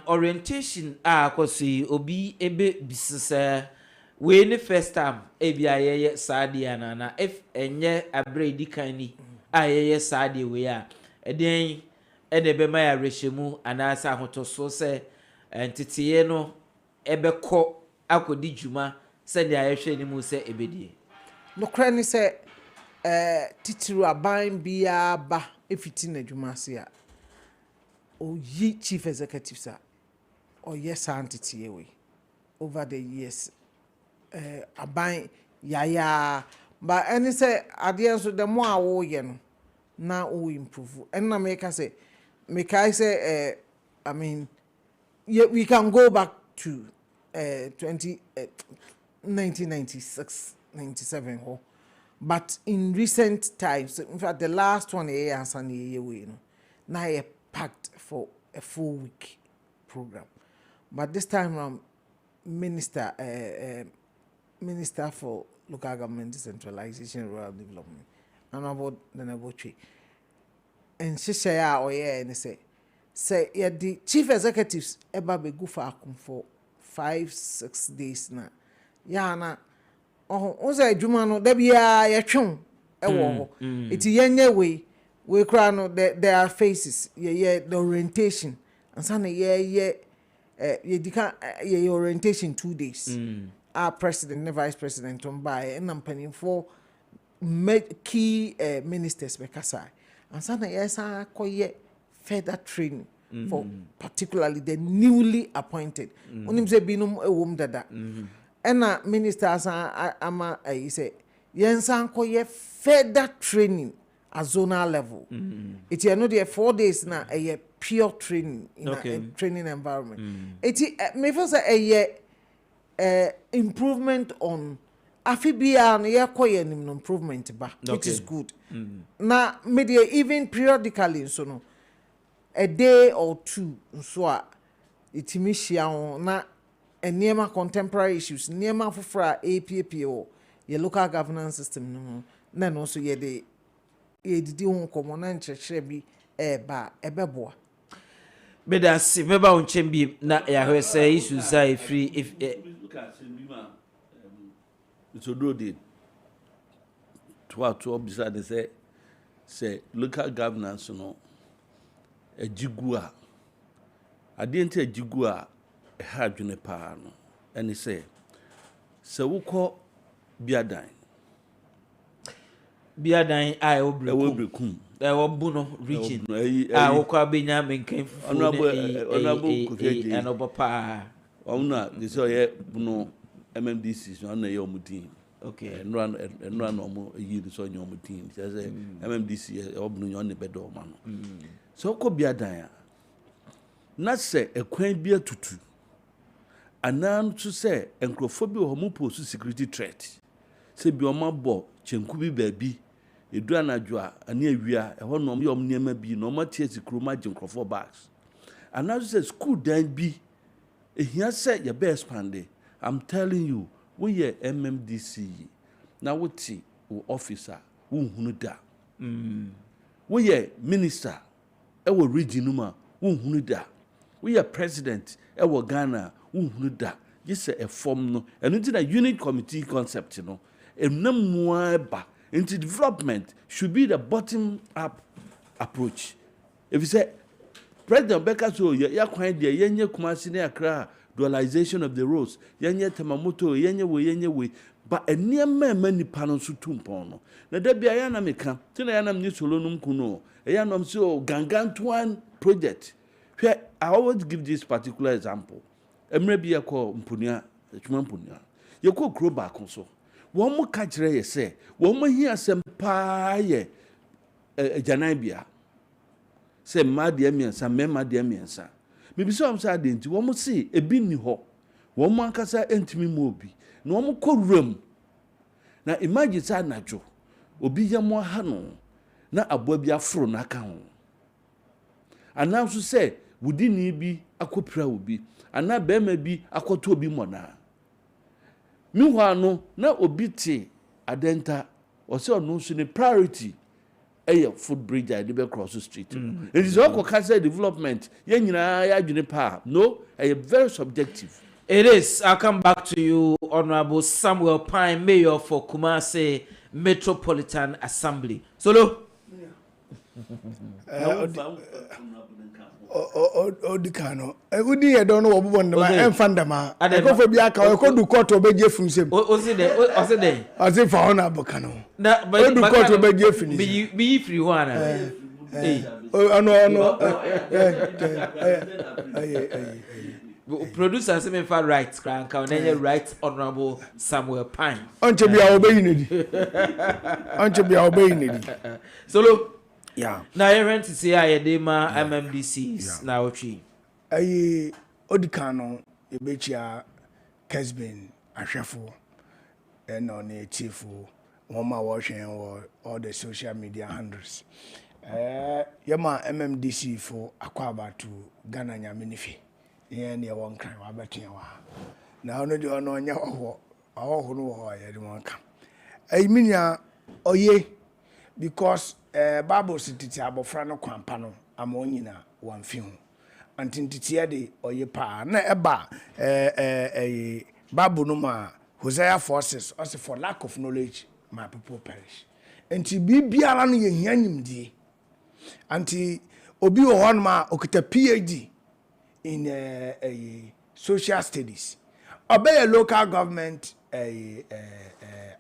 orientation akosi obi ebe bisese we ni first time ebia ye sadia na if enye abredi kan ni ayeye sadia we a eden ebe ma ya rehemu anasa ahotoso se entitiye no ebekọ akodi djuma se dia yehwe ni mu se ebedie no kra ni se titiru aban bia ba efiti na djuma se a o yi chief executive sa o yes entitiye we over the years aban yeah. But any say at the end so the more wo ye no na wo improve. And na make I say I mean yeah, we can go back to 1996 97 ho. But in recent times, in fact the last one years and we now a packed for a full week program. But this time around Minister for Local Government Decentralization and Rural Development, and about the Nabochi. And she say, oh yeah, and say, yeah, the chief executives eba be go for 5-6 days now. Yeah, na oh, say Juma no there be ya twon e wo. It yenye we cry no there are faces, yeah, the orientation. And sana yeah orientation 2 days. Our president and vice president on by and I'm penning for key ministers bekasa. And sana yes I further training for particularly the newly appointed. Onim say binum ewom dada. And ministers ama he say yensan koye further training at zonal level. It's another 4 days now a pure training in a training environment. It's me feel say improvement on afibia no ye koye improvement ba, which is good. Na media even periodically so no a day or two so itimi hia na enema contemporary issues enema fofra APPO ye local governance system no na no so ye de didi ho komo na nkyerɛkyerɛ bi ba ebeboa beda si beba on chembi na ya hwese issues ai free if look at Sembima so do did to observe say local governance no ejigua adente ejigua ha dwene pa no ene say wukọ biadan ai obrekum obu no region wukọ abenya menkan fu honorable and obopa ona they say ye no MMDC so na ye omudin okay no mo yi so nye omudin say MMDC obunu nyo ne bedo ma no so wukọ biadan na se ekwan bi atutu anan to say enkrofo bi ho mo post security threat se bi o ma bo chenku bi baabi edu anadwo a ane awia e ho no yom niema bi no ma tie sikro ma genkrofo bags anan to say school dan bi ehia say ye be expand. I'm telling you we ye MMDC na woti o officer wo hunu da we ye minister e wo region ma wo hunu da we ye president e wo Ghana uhunu da just a form no and into the unit committee concept no enamua ba into development should be the bottom up approach. If you say President Becker so ya kwan de yenye Kumasi na Accra dualization of the roads yenye Tamamoto yenye we but eniema nipa no so tumpon no na da bia ya na meka tina ya na mni solo num kuno ya na so gangantuan project. I always give this particular example. Emre bi yakọ mpunia atwuma mpunia yakọ kro ba kon so wo mo ka kire ye se wo mo hi asem pa ye ajanan bia se ma de amiensa mema de amiensa me bi so am sa de nti wo mo si ebi ni ho wo mo ankasa entimi mo obi na wo mo kọwuram na imagine sa najo obi ya mo ha no na aboa bi afro na ka ho anan so se wudi ni bi akopira obi ana bema bi akoto obi mona miwa no na obi te adenta o se onu so ne priority foot bridge I dey cross the street it is all cancer development ye nyina ya dwene pa no very subjective. It is. I'll come back to you, Honorable Samuel Pine, Mayor for Kumasi Metropolitan Assembly. Solo. Odikano udi e don wo bobo ndema enfanda ma ekofo bia ka e ko du court obeje funsem ozi fa ona bokano na du court obeje funsem bi free ho ana ono Producer say me fa right crank on any right honorable Samuel Pine. Onche bia obey nedi. Onche bia obey nedi. Solo. Yeah. Now you rent to see I dey ma MMDCs now chi. Ayi odikano ebechia Kessben ahwefo and on a chief Woma watching or all the social media handles. Yama MMDC for Aquaba to Ghana Yaminifi. Yeah, near one crime, I bet you are. Now, no, you know, who know I had one come. I mean, oye, because Bible city abo frano quampano, ammonina, one film. Until Titiade or ye pa, na eba, a Babu Numa, Hosea forces, also for lack of knowledge, my people perish. And to be biaran ye yanim di. Anti obi ohonma okita PhD in social studies. Obey a local government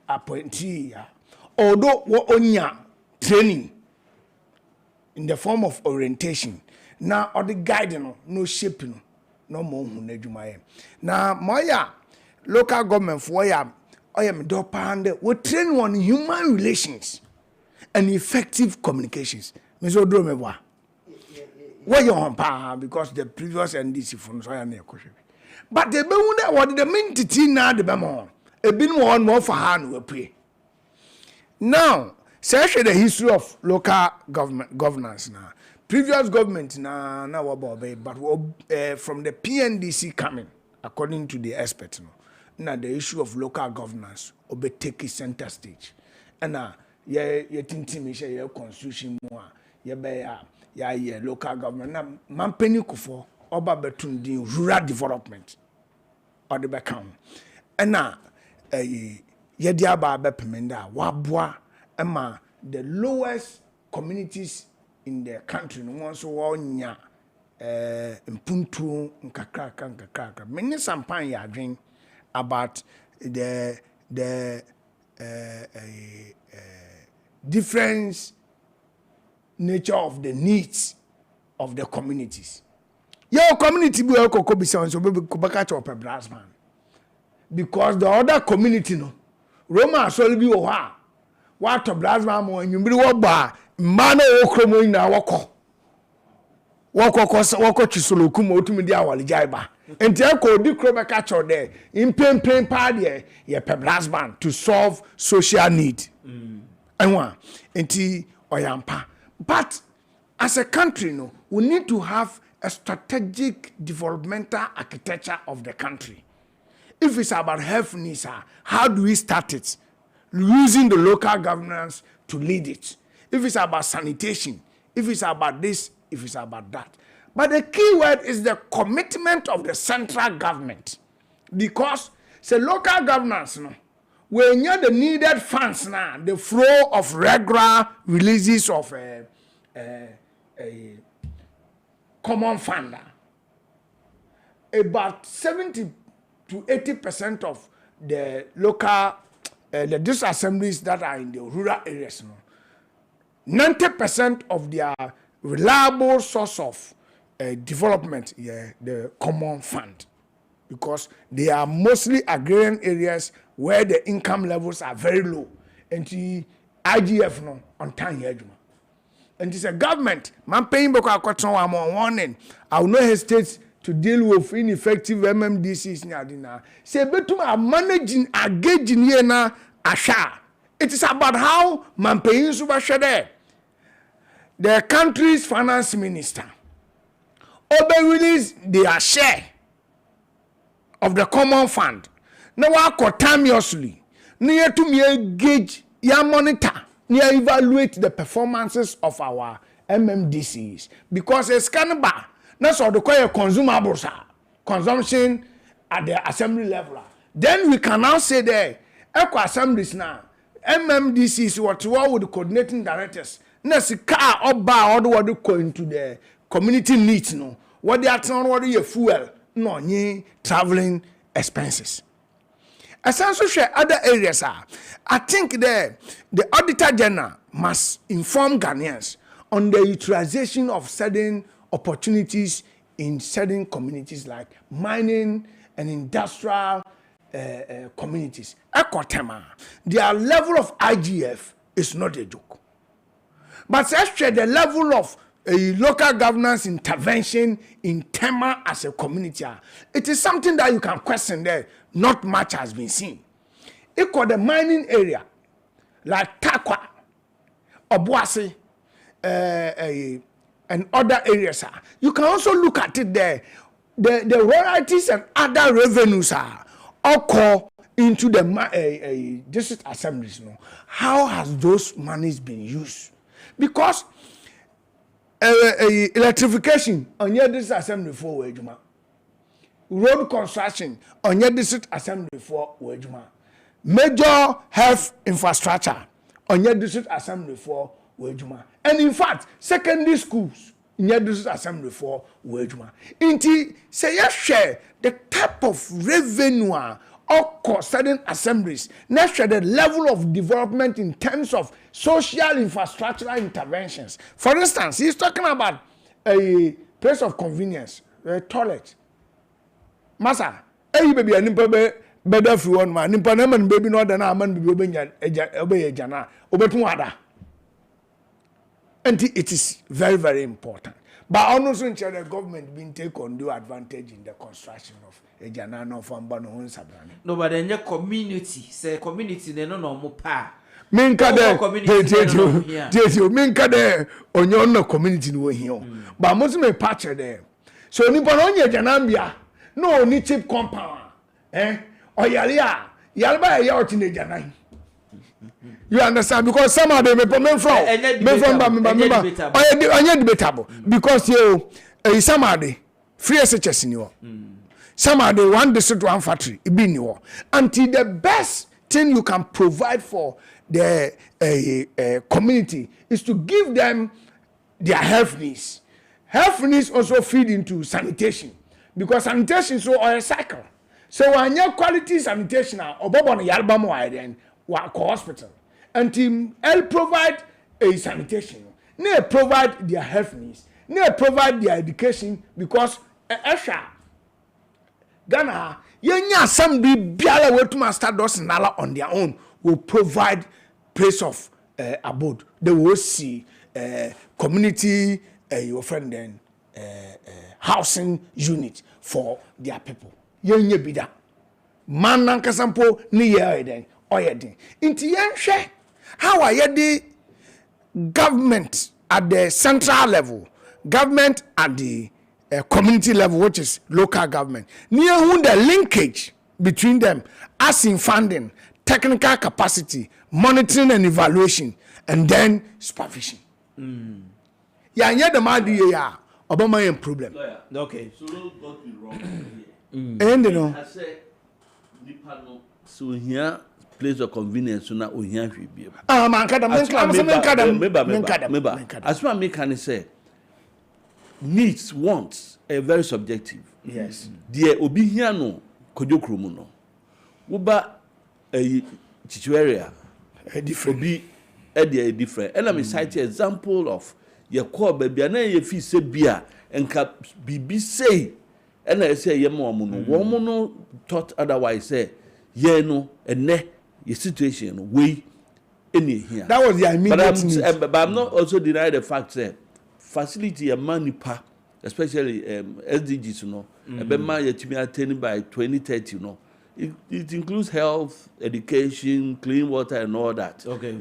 appointee, although onya training in the form of orientation. Now or the guiding no shaping no more hunedjumaye. Now moya local government for ya I am dopande we train on human relations and effective communications. Miso do me wa. Where you on pa because the previous NDC from so ya na ekwohwe. But the be won what the main titi na the be mo. E bi no one more for her no pray. Now, say the history of local governance now. Previous government na wabobe but from the PNDC coming according to the experts no. Now the issue of local governance obe take center stage. And ye tinti ye constitution mo ye be ya local government na mampeni kufo oba betundi rural development or the become and na ye dia ba bepemenda waboa ema the lowest communities in the country no one so wonya mpuntu nkakra many sampan ya adwen about the different nature of the needs of the communities. Your community be a cocoa so baby kubaka chop a brass man. Because the other community no Roma so be oha. What a brass man when you be what bar man okromo na wako. Wako chisolokumo to me dia wali jaiba. And therefore, the crop catcher there in pain party, ye brass band to solve social need. And one, and oyampa. But as a country, no, we need to have a strategic developmental architecture of the country. If it's about health needs, how do we start it? Using the local governance to lead it. If it's about sanitation, if it's about this, if it's about that. But the key word is the commitment of the central government. Because the local governance, no, when you the needed funds now, the flow of regular releases of a common fund, about 70 to 80% of the local, the disassemblies that are in the rural areas, no, 90% of their reliable source of development, the common fund, because they are mostly agrarian areas where the income levels are very low. And the IGF no on time here, and it's a government. Man paying because I warning. I will not hesitate to deal with ineffective MMDCs. Now, say better managing engaging here na asha. It is about how man paying super share. The country's finance minister release their share of the common fund. Now work continuously. Near to me gauge, ya monitor, near evaluate the performances of our MMDCs because it's canaba. That's all the quiet consumables consumption at the assembly level. Then we can now say there, eco assemblies now. MMDCs what with the coordinating directors. Next car or bar or what go into the community needs no. What they are telling what you fuel no nye traveling expenses. Essentially share other areas are. I think the Auditor General must inform Ghanaians on the utilization of certain opportunities in certain communities like mining and industrial communities. Ekotema, their level of IGF is not a joke. But actually, the level of local governance intervention in Tema as a community, it is something that you can question there. Not much has been seen. Equal the mining area, like Takwa, Obuasi, and other areas. You can also look at it there. The royalties and other revenues are all called into the district assemblies. You know. How has those monies been used? Because electrification on your district assembly for Wejuma, road construction on your district assembly for Wejuma, major health infrastructure on your district assembly for Wejuma, and in fact, secondary schools in your district assembly for Wejuma. Inti say you share the type of revenue or certain assemblies, next to the level of development in terms of social infrastructural interventions. For instance, he's talking about a place of convenience, a toilet. Masa, hey baby, nimpa better for one man. Nimpa naman baby no da na man baby obey jana obetunwada. And it is very, very important. But also in the government being take undue advantage in the construction of a janano from Bano Sabrani. No, but then your community, say community, they no more pa. Minka de, minka de, on your no community no here. But most me patch there. So Nipononia Janambia, no ni cheap compound. Or Yalia, Yalba yacht in the Janai. You understand? Because some of them men from debatable. Because you some of the free SHS in you. Some of the one district, one factory, it be in you. Until the best thing you can provide for the community is to give them their health needs. Health needs also feed into sanitation. Because sanitation is a cycle. So when you quality sanitation, or Bobon Yalbamo then hospital. Until help provide a sanitation, they provide their health needs, they provide their education because Esha Ghana, yenya somebody biala way to master those nala on their own will provide place of abode. They will see community your friend then housing unit for their people. Yenya bida man nankasampo ni ye then oyedin. Inti yenhwe how are the government at the central level, government at the community level, which is local government, near whom the linkage between them, as in funding, technical capacity, monitoring and evaluation, and then supervision. Yeah, the man ya Obama problem. Okay. So got me wrong. And you know, I said, so here. Place of convenience so na ohia hwe biem. Man kada as one make can say needs wants a very subjective. Yes. There obi hia no kodokro mu no. Wo ba area different obi a different. And let me cite an example of your call baby na ye fi se bia enka bibi say and I say ye mo no wo mo no thought otherwise say ye no ene your situation way any here. That was the immediate need. But I'm not also denying the fact that facility and money pa, especially SDGs, you know, attained by 2030, you know. It includes health, education, clean water, and all that. Okay.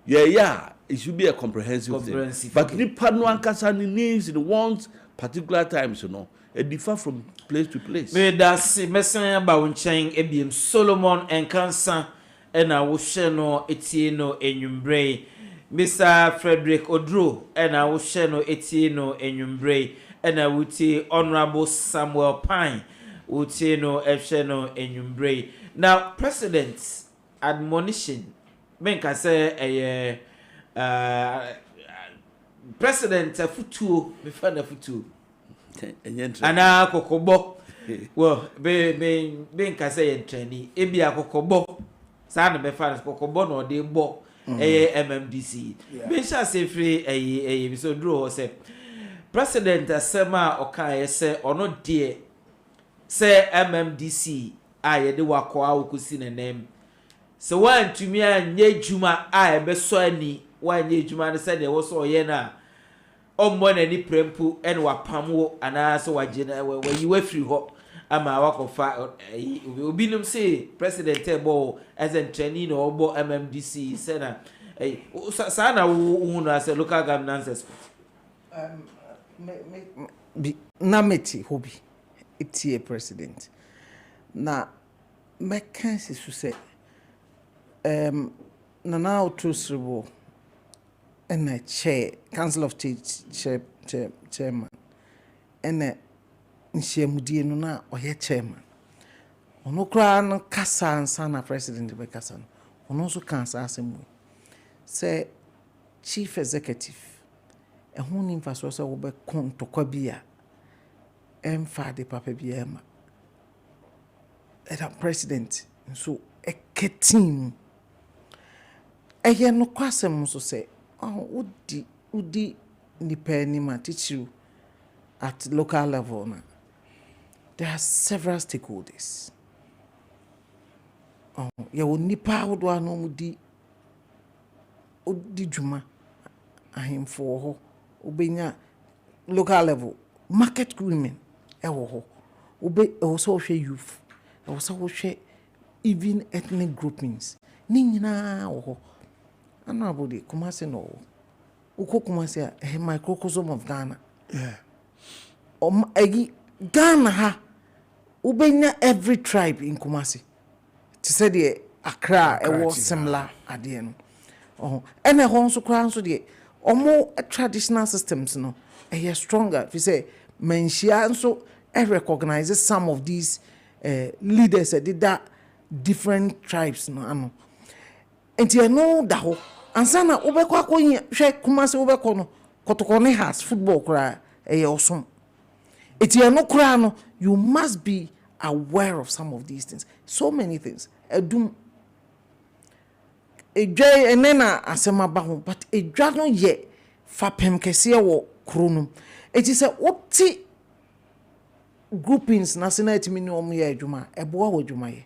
It should be a comprehensive thing. But the partner needs and wants particular times, you know. It differ from place to place. Me that's messing about chain ebiem Solomon and Cancer and I will share no etieno enyumbre. Mr. Frederick Odro and I will share no etieno enyumbre and I will see Honorable Samuel Pine will see no efsheno enyumbre. Now President's admonition men can say a President futu before the futu. Ana kokobo well be can say training ebi akokobo sana be fans kokobo no de bo MMDC be sha say free so draw say president asema okaye se ono de se MMDC aye de wakwa okusi nenem se wantumi anye djuma a ebeso ani wanye djuma ne se de wo so ye na ommo na ni prempu ene wapamwo ana so wagina wayi wafiri ho ama wakofa obinum se president ebo as en trainee no obo MMDC se na sana unu as a local governance expert na meti hobi itie president na mekansi su se na na utrusribo ena chair council of chairman ena nhyemudie no na oye chairman ono kra no kasa ansa na president be kasa no ono so kansa asemu se chief executive ehun ni mfaso so wo be kontokwa bia emfa de papa bia ema era president so eketim eye no kwasem so se udi nipa ni ma teacher at local level na there are several stakeholders ya nipa wodo ano mudi odi djuma ahemfo ho obenya local level market women ewo ho obe also hwe youth also hwe even ethnic groupings ni nyina wo ho anabodi kumase no uko kumase a microcosm of Ghana Ghana ha ubenya every tribe in Kumasi to say the Accra ewo similar ade no ene ho nso kra nso de omo traditional systems no stronger if you say menshia nso recognize some of these leaders did that different tribes no ano enti no da ho ansana obekwa konya hwe Kumasi obekọ no kotokone has football kra osom enti no kra no you must be aware of some of these things so many things edum ejwa enena asema ba ho but ejwa no ye fapem kese wo kronum eti se woti groupings na sena etimi ni omo ye adwuma eboa wo adwuma ye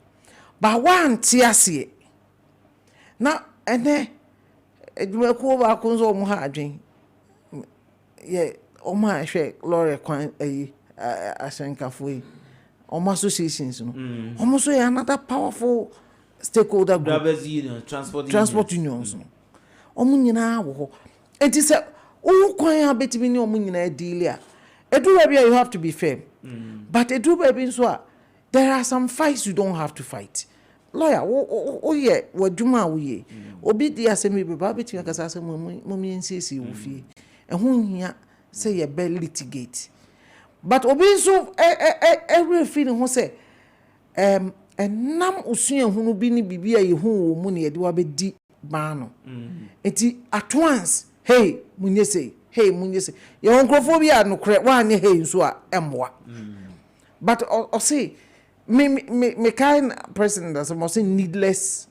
ba wanti ase na ene adwuma ko ba ko nso omo ha adwen ye omo ha hwe lore kwan asenkafo yi omo associations no omo so another powerful stakeholder group transport unions no omo nyina wo ho enti se o kwan abetimi ni omo nyina deal a edura bia you have to be firm but edura bia so there are some fights you don't have to fight lawyer o ye wadwuma wo ye obi di asemi be ba betimi akasa asem mo mi nsisi wo fie ehun hia say ye be litigate but obi so every feeling who say enam osuan hunu bi ni bibia ye hu wo mu ne ye de wa be di ba no eti at once hey munyese ye onkrofobia no kre wa ne hey so a emwa but o say me kind president as mo say needless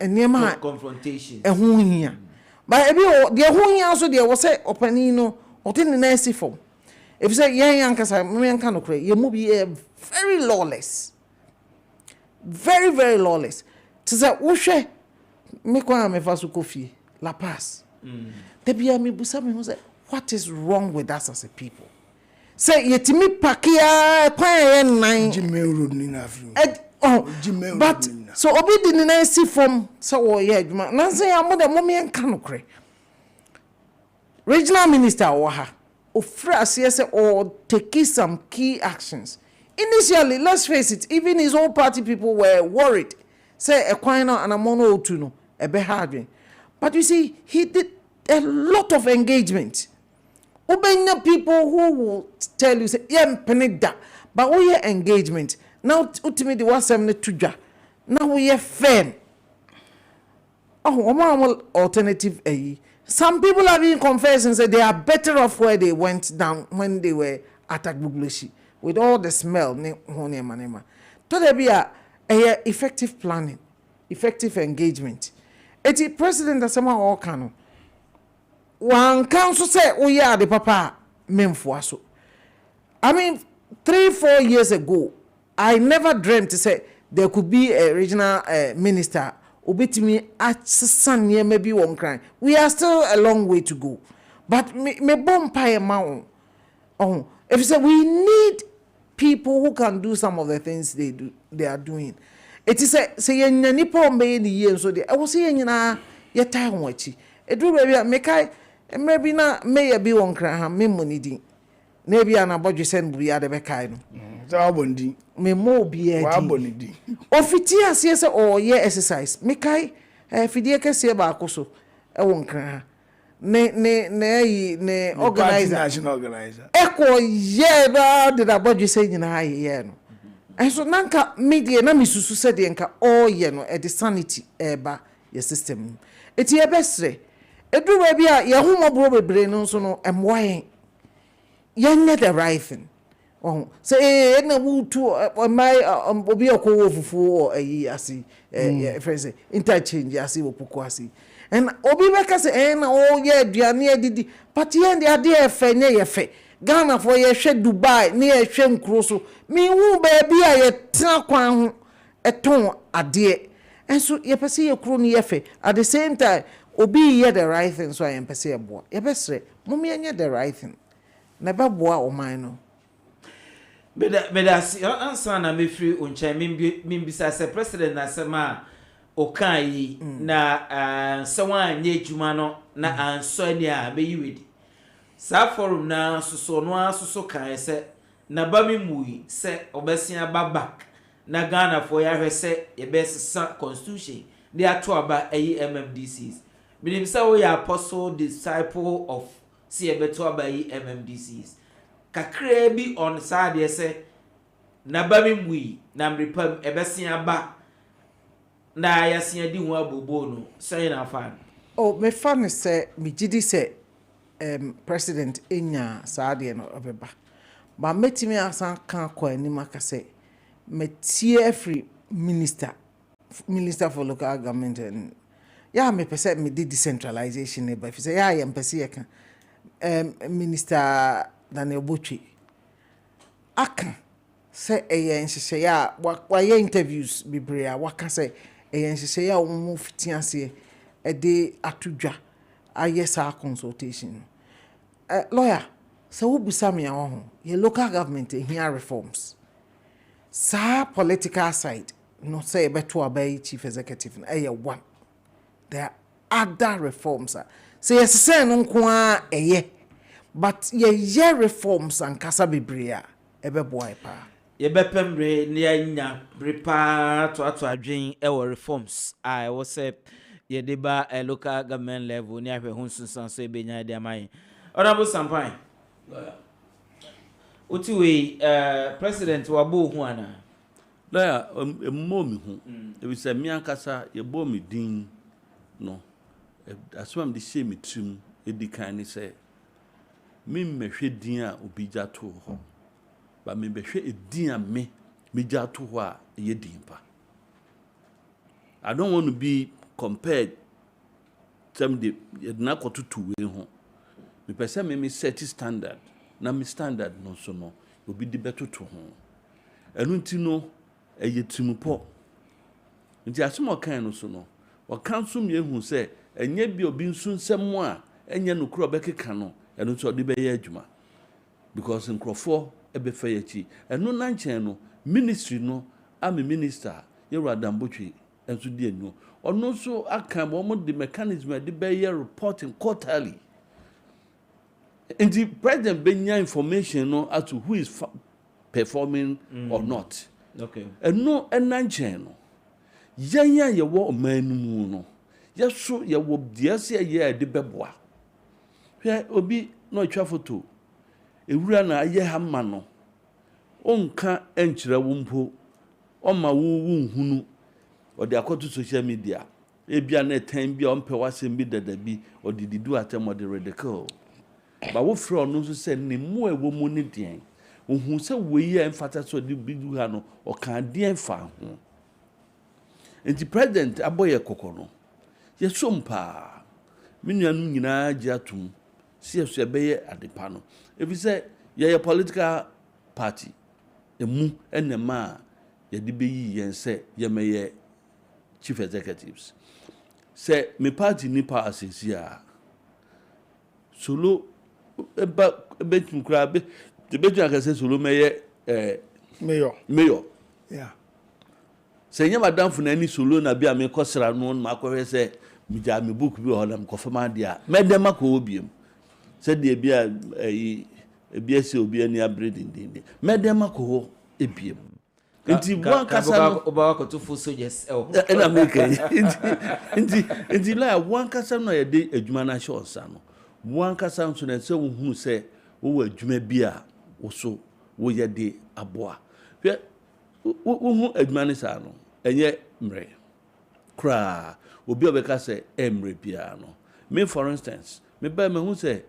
enema confrontation ehun hia but ebi de ehun hia so de wo say opani no o tin na esi form if you say yen yankasa me yanka no kre ye mu bi very lawless very very lawless to say wo hwe me kwa me fa so kofi la pass Debia mi busa me say what is wrong with us as a people say yetimi pakia kwan nan Jimmy ni na afro but so obi di ni na si from so wo ye adwuma na say amode mo me yanka no kre regional minister wo ha ofra say or take some key actions. Initially, let's face it, even his own party people were worried. Say a quina and a mono tuno, a beharding. But you see, he did a lot of engagement. Obeying people who will tell you, say, yeah, penida, but we are engagement. Now, ultimately, was 72. Now we are firm. Oh, alternative A. Some people have been confessing and say they are better off where they went down when they were at Agbugleshi with all the smell. To there be a effective planning, effective engagement. Eti president asema all kanu. one council say we are the papa memfoaso. I mean 3-4 years ago I never dreamt to say there could be a regional minister obetimi asesan near maybe one crime. We are still a long way to go. But me bompire mount. Oh, if you say we need people who can do some of the things they are doing. It is say nipa mbe ni ye so de. I was say nyina ye tie ho achi. Edu baby mekai maybe na may be one crime ha me money din. Na bia na bodwe sen bu ya de be kai no. So abondi. Me mo bia di. Wa abonidi. Ofiti ase se o ye exercise. Mekai fidie kese ba akoso e won kran. Ne organizer national organizer. Eko ye da de da bodwe sen nyina ye no. And so nanka media na misusu se de nka all ye no e the sanity eba your system. Eti e besre. Edu ba bia ye homobro bebre no so no emwaye. You're the right thing. Oh, say na wutu my obi okowo fufu ayi asi friends interchange asi opoku asi. And obi beka say na o ye aduane adidi but ye ndi ade efe ne ye fe. Ghana for ye hwe Dubai ne ye hwe nkro so. Me hu ba bia ye tena kwan ho eton ade. And so ye pese ye kro ne ye fe. At the same time obi ye the right thing so I am pese ye boa. Ye besre mum ye the right thing. Never boa o mine no. Beda answer na me free uncha mimbisa se president na sema okai na sawan nye juma no na anso ni a be yiwedi. Sa forum na soso no asoso kan se na ba mi mui se obesia baba na Ghana for ya hwese ye best constitution they ato aba ayi MMDCs. Bilimsa we apostle disciple of see a better by MMDCs. Kakre bi on side say na ba mi mui na mrepam ebesia ba na yasia di ho abobo no say na fan. Oh, me fan say me gidi say president enya saade no obeba. Ba metimi asan kan ko anim aka say me tie free minister for local government and yeah me pese me di decentralization e ba fi say yeah pese ye kan minister Daniel Botchi aka say nhye ya wa ye interviews bibrea waka say nhye ya wo mu fitiase e de atudwa ayesa consultation lawyer so wo busa me ho ye local government here reforms sa political side no say beto abai chief executive one there are other reforms say yes say no nko a but ye reforms and kasa bibria ebe boy pa ye bepemre ne anya brepa to adwen e wo reforms I was say ye deba a local government level ni ahwe hunsunsan so ebe nya de amai honorable Sampai uti president wabo hu ana la emomi hu e bi se mi ankasa ye bo mi din no asomam de she mi trim edikan ni se me mehwe din a obi gya to ho ba me behwe edin a me gya to ho a ye din pa. I don't want to be compared some the na kotutu we ho me pese me set standard na me standard no so no obi di beto to ho enu nti no eye timupo nti asomo kan no so no wa kanso me hu se enye bi obi nsu nsem a enye no kro bekeka no enu so de be ye adwuma because nkrofo ebe fa yachi enu na nchen no ministry no am minister Yewura Dambotwe enso di enu ono so aka mo the mechanism de be ye reporting quarterly. And the president benya information no as to who is performing or not. Okay. And no enanche no. Yanya ye wo manmu no. Yeso ye wo diase ye de beboa. Hwe obi no twa photo. Ewura na aye hamma no. Onka enkyere wo mpo. Oma wo nhunu. Ode akoto social media. Ebia na time bia ompe wasem bi dadabi odididu atem ode ridicule. Ba wo fro no so se ne mo ewo mu ne den ohun se weyi emfata so de bidu ha no o kan den fa ho enti president aboye kokoro ye sompa nuanum nyinaa gye atom si eso ebeye adepa no ebi say ye political party emu enema ye de beyi yen say ye meye chief executives say me party ni power asensia solo betum kra be de betu akase solo meye mayor yeah say nya madam fu na ni solo na bia me kosra no ma akọhwe say mi ja me book bi ho na me kofama dia medem akọ obiem say de bia ebi ese obi ani abredin din medem akọ ebiem nti wan kasa no oba ko to full soldiers na make nti la wan kasa no ye de adwuma na hye onsa no wan kasa nso na se wo hunu se wo adwuma bia wo so wo ye de aboa hwe wo hu adwuma ne sa no enye mre kra obi obeka se emre bia no me for instance me ba me hu se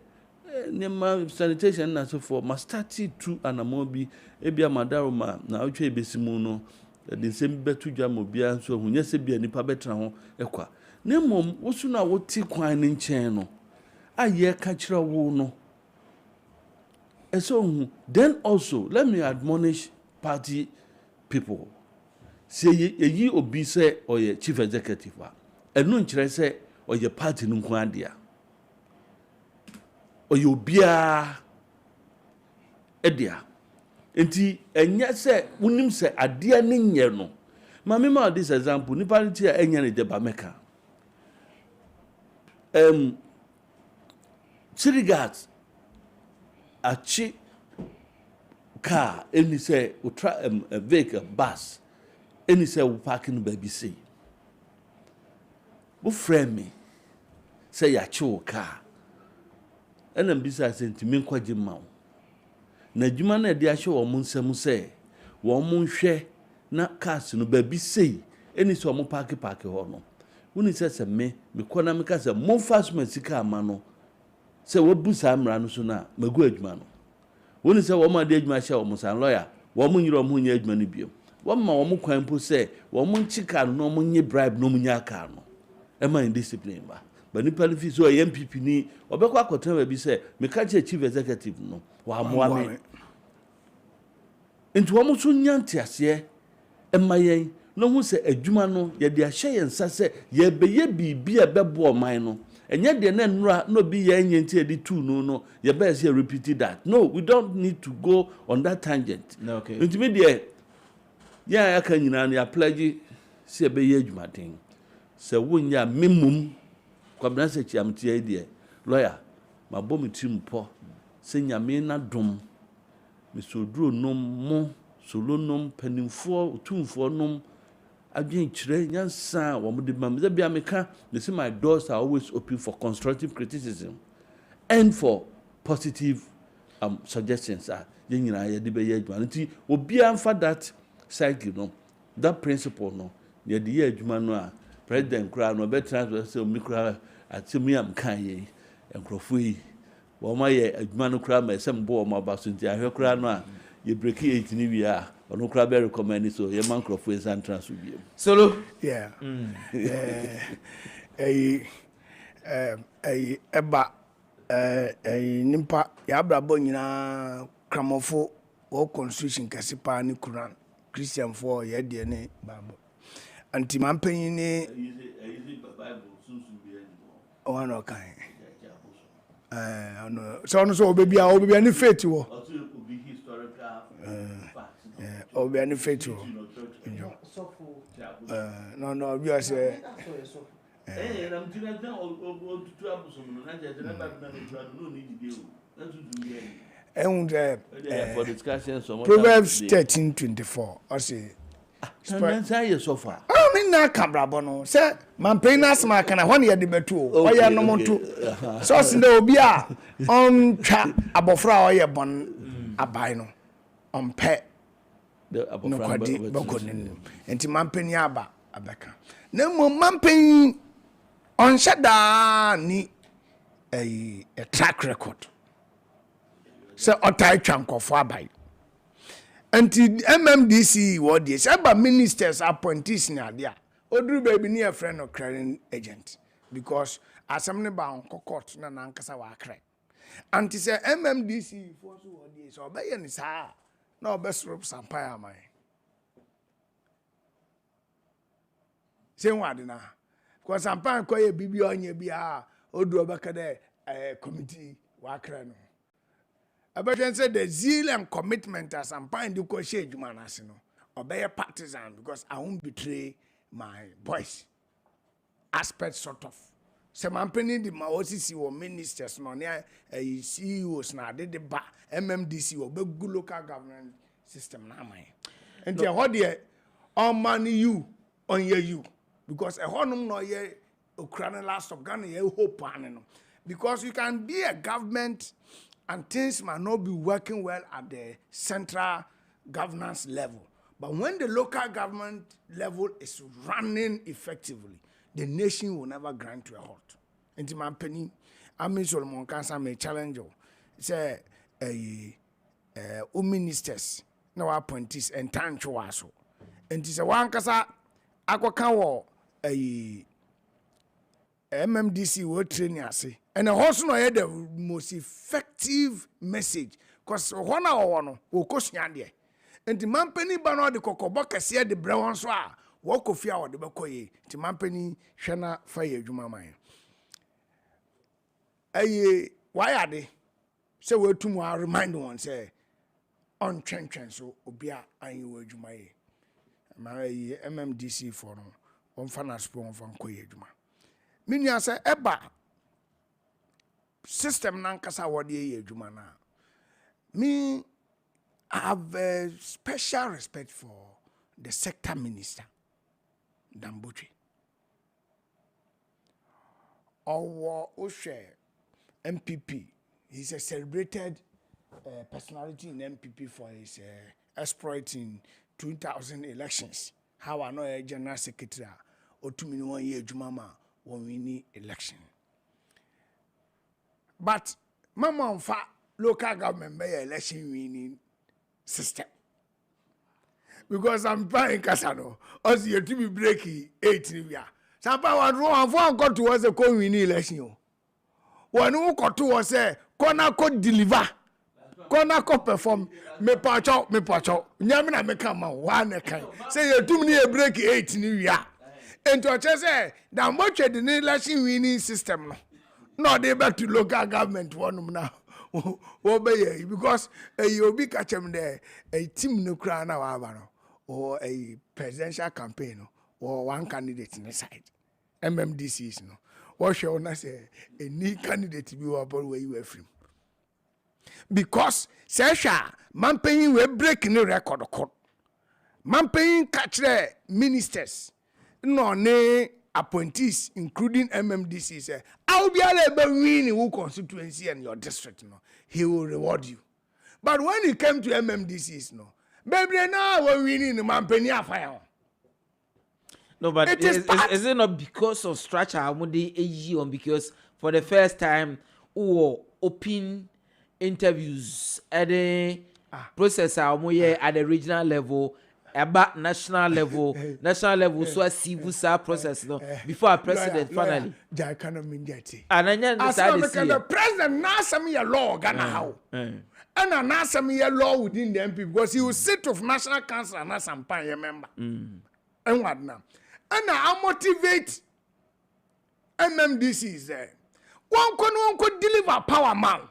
nema sanitation na so for ma start to anamobi ebia madaroma na otwe ebesimu no de nsem betu dwa mo bia so hu nyese bia nipa betra ho ekwa na mom wosu na woti kwan ne nchen no aye ka kire wo no eso hu then also let me admonish party people say yi obi say oye chief executive wa enu nkire say oye party no nko adea oye obia edia enti enya se unim se adea ne nye no ma me ma this example ni party a enya ne deba meka Chirigat achi car any say a vehicle bus any say we parking baby say wo frame me say ya chi car ena mbisa sentiment kwaje mawo na djuma na de ahye wo nsem se wo nhwe na cars no baby say any so mo park ho no woni se me kona me ka se mo fast man sika ama no se wo busa amra no so na magu adwuma no woni se wo ma de adwuma hye wo san lawyer wo mo nyiro mo nya adwuma no bio wo ma wo mo kwan po se wo mo nchika no mo nye bribe no mo nya aka no e ma indiscipline ba bani palifi so MPP ni obekwa akotan bi se me ka che chief executive no wa moa me nti wo mo so nyante ase e ma yen no hu se adwuma no ye de ahye yen sa se ye beye bibia bebo oman no enye de na nura no bi ye nyenti edi tu no ye be say repeat that no we don't need to go on that tangent no okay nti me de ya aka nyina na ya pledge se be ye adwuma den se wonya memum kwabna se chiamtie de lawyer mabom timpo se nyame na dom me so duro nom mo solo nom panimfo otumfo nom adwen kire nyansa wo mo de mam ze bia meka they say my doors are always open for constructive criticism and for positive suggestions ye nyina ye de be ye adwuma nti obi amfa that cycle no that principle no ye de ye adwuma no a president kra no be transfer say omi kra atimi am kan ye enkrofo yi wo ma ye adwuma no kra ma esem bo mo ba so nti ahwe kra no a ye break 8 ni wi a ono kra be recommend so ye man krofo e san transfer bi solo yeah eba nimpa ya brabo nyina kramofo wo constitution kase pa ni Quran Christian for ye de ne Bible anti mampanyin ni Bible sunsun bi ani o no kan no so no so obebi ani faith wo obi historical fact obebi ani faith wo no we are say na mtina dan o tutu abusom no na je na ba na no ni dide o na sunsun bi ani for discussion so Proverbs 13:24 I say say so far me na kabrabo no say mampen na asma kana hone ye de betu o ye no monto so se na obi a on twa abofra o ye bon abai no on pe the abofra bakoni enti mampen ya aba abeka na mo mampen on shada ni a track record say otai twankofo abai anti MMDC what dey say ba ministers appointees na dia oduru baby ni a friend of clearing agent because asɛm ne ba court na nankasa wa akra anti sɛ MMDC for so wodi so obɛyɛ ne saa na obɛsoro sampae aman sɛ wade na ko sampae ko yɛ bibi onye bia odu obɛka dɛ committee wa akra no abɛhwɛ sɛ the zeal and commitment as sampae de ko hye adwuma na ase no obɛyɛ partisan because I won't betray my boys aspect sort of sɛ mampani de ma osisi wɔ ministers no ne CEOs na de ba MMDC wɔ bɛgu local government system na aman nti ɛhɔ deɛ ɔman you ɔnyɛ you because ɛhɔ nom na ɔyɛ okura ne last of Ghana yɛ hope ane no because you can be a government and things might not be working well at the central governance level. But when the local government level is running effectively, the nation will never grind to a halt. And my penny, I mean, Solomon Cancer may challenge you. Say, ministers, no appointees, and time to us. And it's a one casa, Aquacawo, MMDC will train us. And also, I had the most effective message because 1 hour will cost you. And the mampany bano de cocoboca see the brown soa, walk of fear the bacoye, the mampany shana fire jumamai. Why are they? So we're tomorrow remind one say on trench so obia and you were jumae. My MMDC for one fan spawn from Koye Juma. Minya say eba system nankasa wadi jumana. Me I have a special respect for the sector minister, Dambuchi. Our Oshe MPP, he's a celebrated personality in MPP for his exploit in 2000 elections. How I know a general secretary or 2 million 1 year Jumama when we need election. But Mama local government by election winning system because I'm buying Casano. Also, you to be breaking 8 years. Some power one got towards the co-winning election. One who got towards a corner could deliver, corner could perform. Me patch out. Nyamina me come on one kind. Say you too many break 8 years. And to say that much the election winning system. No, they back to local government one now. Because you'll be catching there a team no crown or a presidential campaign or one candidate in the side. MMDCs no. What shall I say? A new candidate to be about where you were from. Because Sasha, man paying we breaking the record of court. Man paying catch the ministers. No ne appointees, including MMDC, say, I'll be able to win in constituency and your district. No, he will reward you. But when it came to MMDCs, no, baby, now we're winning the Mampenia fire. No, but is it not because of structure? On because for the first time, open interviews at the process at the regional level. About national level, so a civil process no before a president finally. And then the president now some year law Ghana how, and now some year law within the MP because he will sit of national council and some member. And what now? And I motivate MMDCs there. One could deliver power man.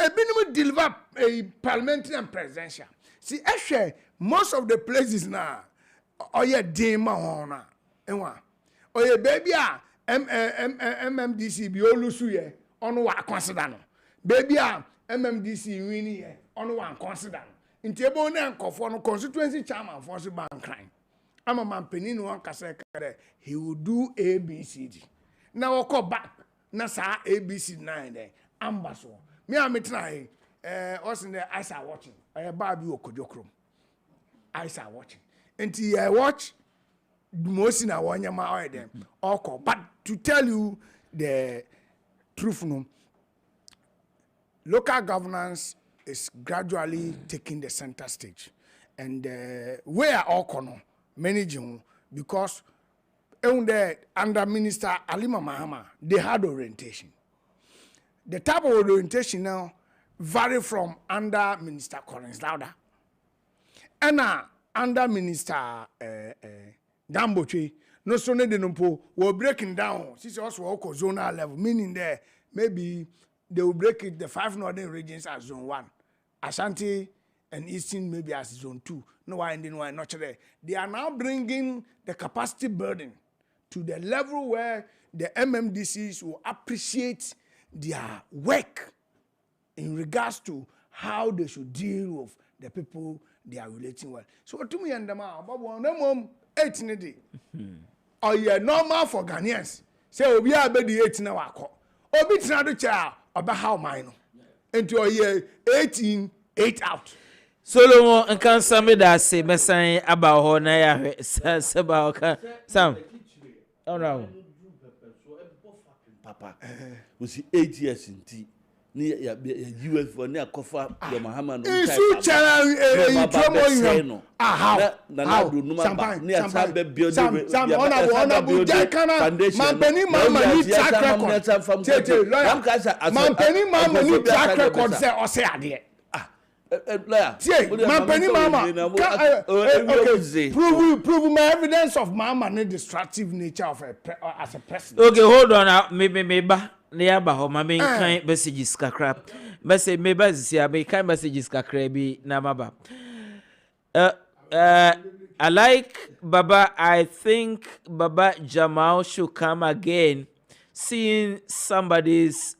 A minimum deliver a parliamentary and presidential. See, actually, most of the places now, oye dema hona, enwa, oye baby MMDC bi olusu ye, onu wa consider no. Baby MMDC wini ye, onu wa consider no. Inti ebo ne nkofo no constituency chairman for so ban crime. Ama man penin wan kase kare, he will do ABCD. Na wako back, na sa ABC 9 there, ambaso. Me ametra us in the eyes are watching. I baby okojokrom. Eyes are watching. Until I watch most in a one yama them. Okay. But to tell you the truth, no, local governance is gradually taking the center stage. And we are all managing because there under Minister Alima Mahama, they had orientation. The type of orientation now vary from under Minister Collins Lauder. And under Minister Damboche, no sooner than we're breaking down. Since also zonal level, meaning there maybe they will break it the 5 northern regions as zone 1, Ashanti and Eastern maybe as zone 2. No, why Indian why not there. They are now bringing the capacity burden to the level where the MMDCs will appreciate their work in regards to how they should deal with the people they are relating with. So to me and them about one 18 day. Or yeah, normal for Ghanaians. Say we are the 18 hour call. Or be trying to child about how mine into a year 18, 8 out. Solomon and can some that say Messiah about Honaya Sabaka Sam. Oh no. Papa, we see 8 years in tea. Near US for near Kofa, the Muhammad. Isu channel, trouble. How? Champagne, honorable Jackana, Mampeni Mama need track record. Mampeni Mama need track record, say, or say, idea. Mampeni Mama, okay, prove my evidence of Mama need destructive nature of as a person. Okay, hold on, maybe. Nearby home, I mean, kind messages crap. Message me basis, me kind messages crabby namaba. I like Baba. I think Baba Jamal should come again. Seeing somebody's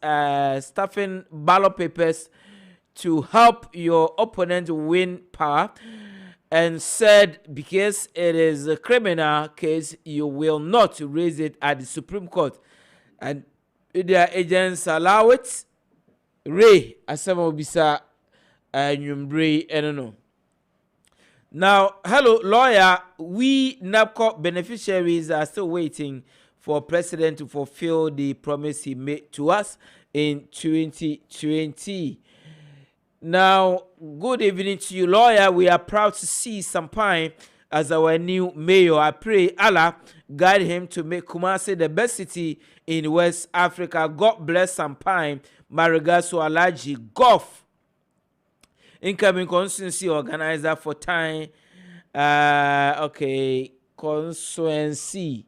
stuffing ballot papers to help your opponent win power, and said because it is a criminal case, you will not raise it at the Supreme Court, and their agents allow it. Ray asema obisa nyumbre eno. Now, hello lawyer, we NAPCO beneficiaries are still waiting for president to fulfill the promise he made to us in 2020. Now, good evening to you, lawyer. We are proud to see Sampain as our new mayor. I pray Allah guide him to make Kumasi the best city in West Africa. God bless Sampain. My regards to Alaji Golf, incoming constituency organizer for time. Okay, constituency.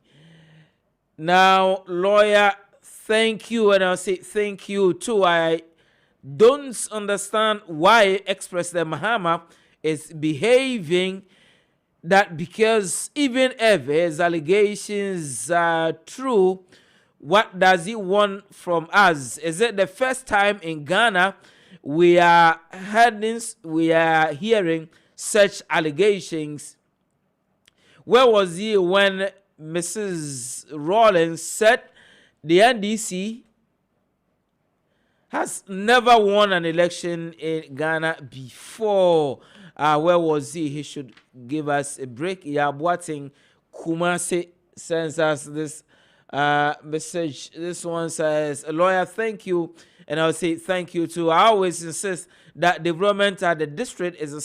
Now, lawyer, thank you, and I'll say thank you too. I don't understand why ex-President Mahama is behaving that, because even if his allegations are true, what does he want from us? Is it the first time in Ghana we are hearing such allegations? Where was he when Mrs. Rawlings said the NDC has never won an election in Ghana before? Where was he? He should give us a break. Yabuating Kumasi sends us this message. This one says, lawyer, thank you. And I'll say thank you too. I always insist that development at the district is a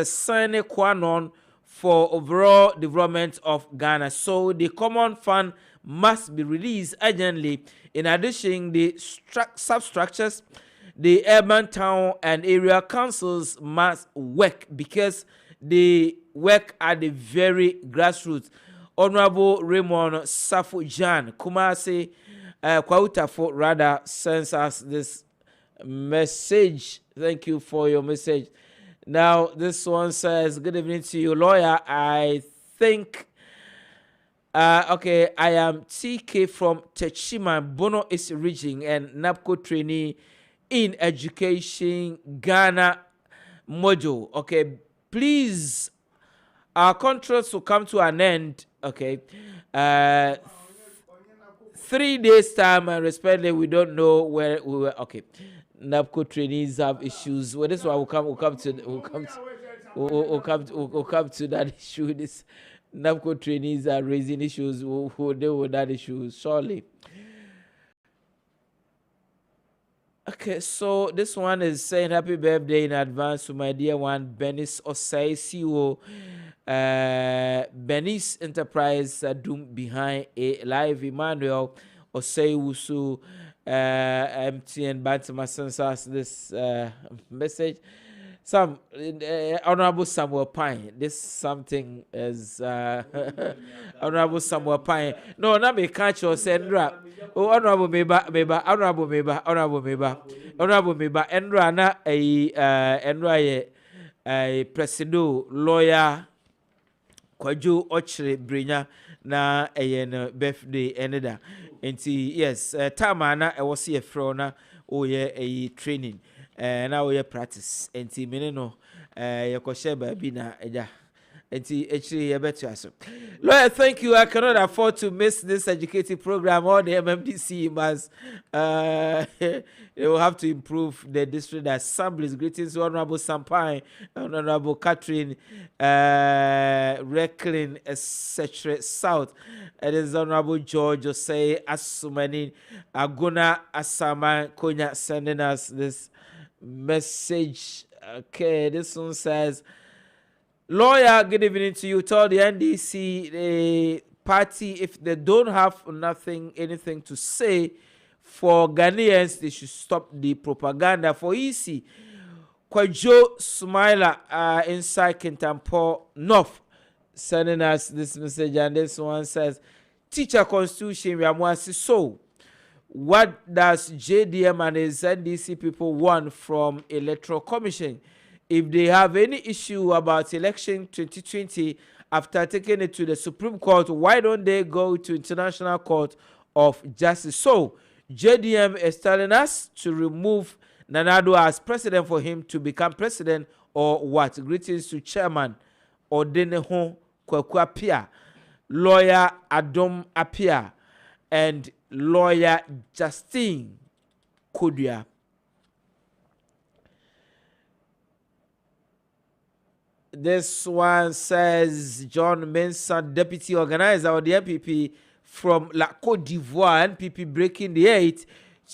sine qua non for overall development of Ghana. So the common fund must be released urgently. In addition, the substructures, the urban town and area councils must work, because they work at the very grassroots. Honorable Raymond Safujan Kumasi Kwautafo rather sends us this message. Thank you for your message. Now, this one says, good evening to you, lawyer. I think, okay, I am TK from Techima, Bono is region and NAPCO trainee in education, Ghana module. Okay, please, our contracts will come to an end. Okay, 3 days time, and respectfully, we don't know where we were. Okay, NAPCO trainees have issues. Well, this one will come to that issue. This NAPCO trainees are raising issues. Who deal with that issue surely. Okay, so this one is saying happy birthday in advance to my dear one, Benis Osei CEO. Benis Enterprise doom behind a live Emmanuel Oseiwusu MTN Bantam sends this message. Some Honorable Samuel Pine. This something is Honorable Samuel Pine. No, not me catch or sendra. Oh, Honorable Meba, Honorable Meba, Honorable Meba, Honorable Meba, Endra na Endra a presido lawyer Kwajo Ochre Brinya na no birthday eneda. Enti yes, time na e was here from na oye a training. Na oye practice. Enti mene no ye kwahye ba bi na eja. Enti actually ye better aso. Lord, thank you. I cannot afford to miss this educative program. All the MMDC must they will have to improve the district assemblies. Greetings to Honorable Sampai, Honorable Catherine Recklin, etc. South. It is Honorable George Jose Asumani Aguna Asama Konya sending us this message. Okay, this one says, Lawyer, good evening to you. Tell the NDC, the party, if they don't have anything to say for Ghanaians, they should stop the propaganda. For EC, Kwajo Smiler inside Kintampo North sending us this message, and this one says, Teacher Constitution, we are so. What does JDM and his NDC people want from Electoral Commission? If they have any issue about election 2020 after taking it to the Supreme Court, why don't they go to International Court of Justice? So, JDM is telling us to remove Nanado as president for him to become president, or what? Greetings to Chairman Odeneho Kwaku Apia, Lawyer Adom Apia, and Lawyer Justine Kudia. This one says John Mensah, deputy organizer of the NPP from La Côte d'Ivoire, NPP breaking the 8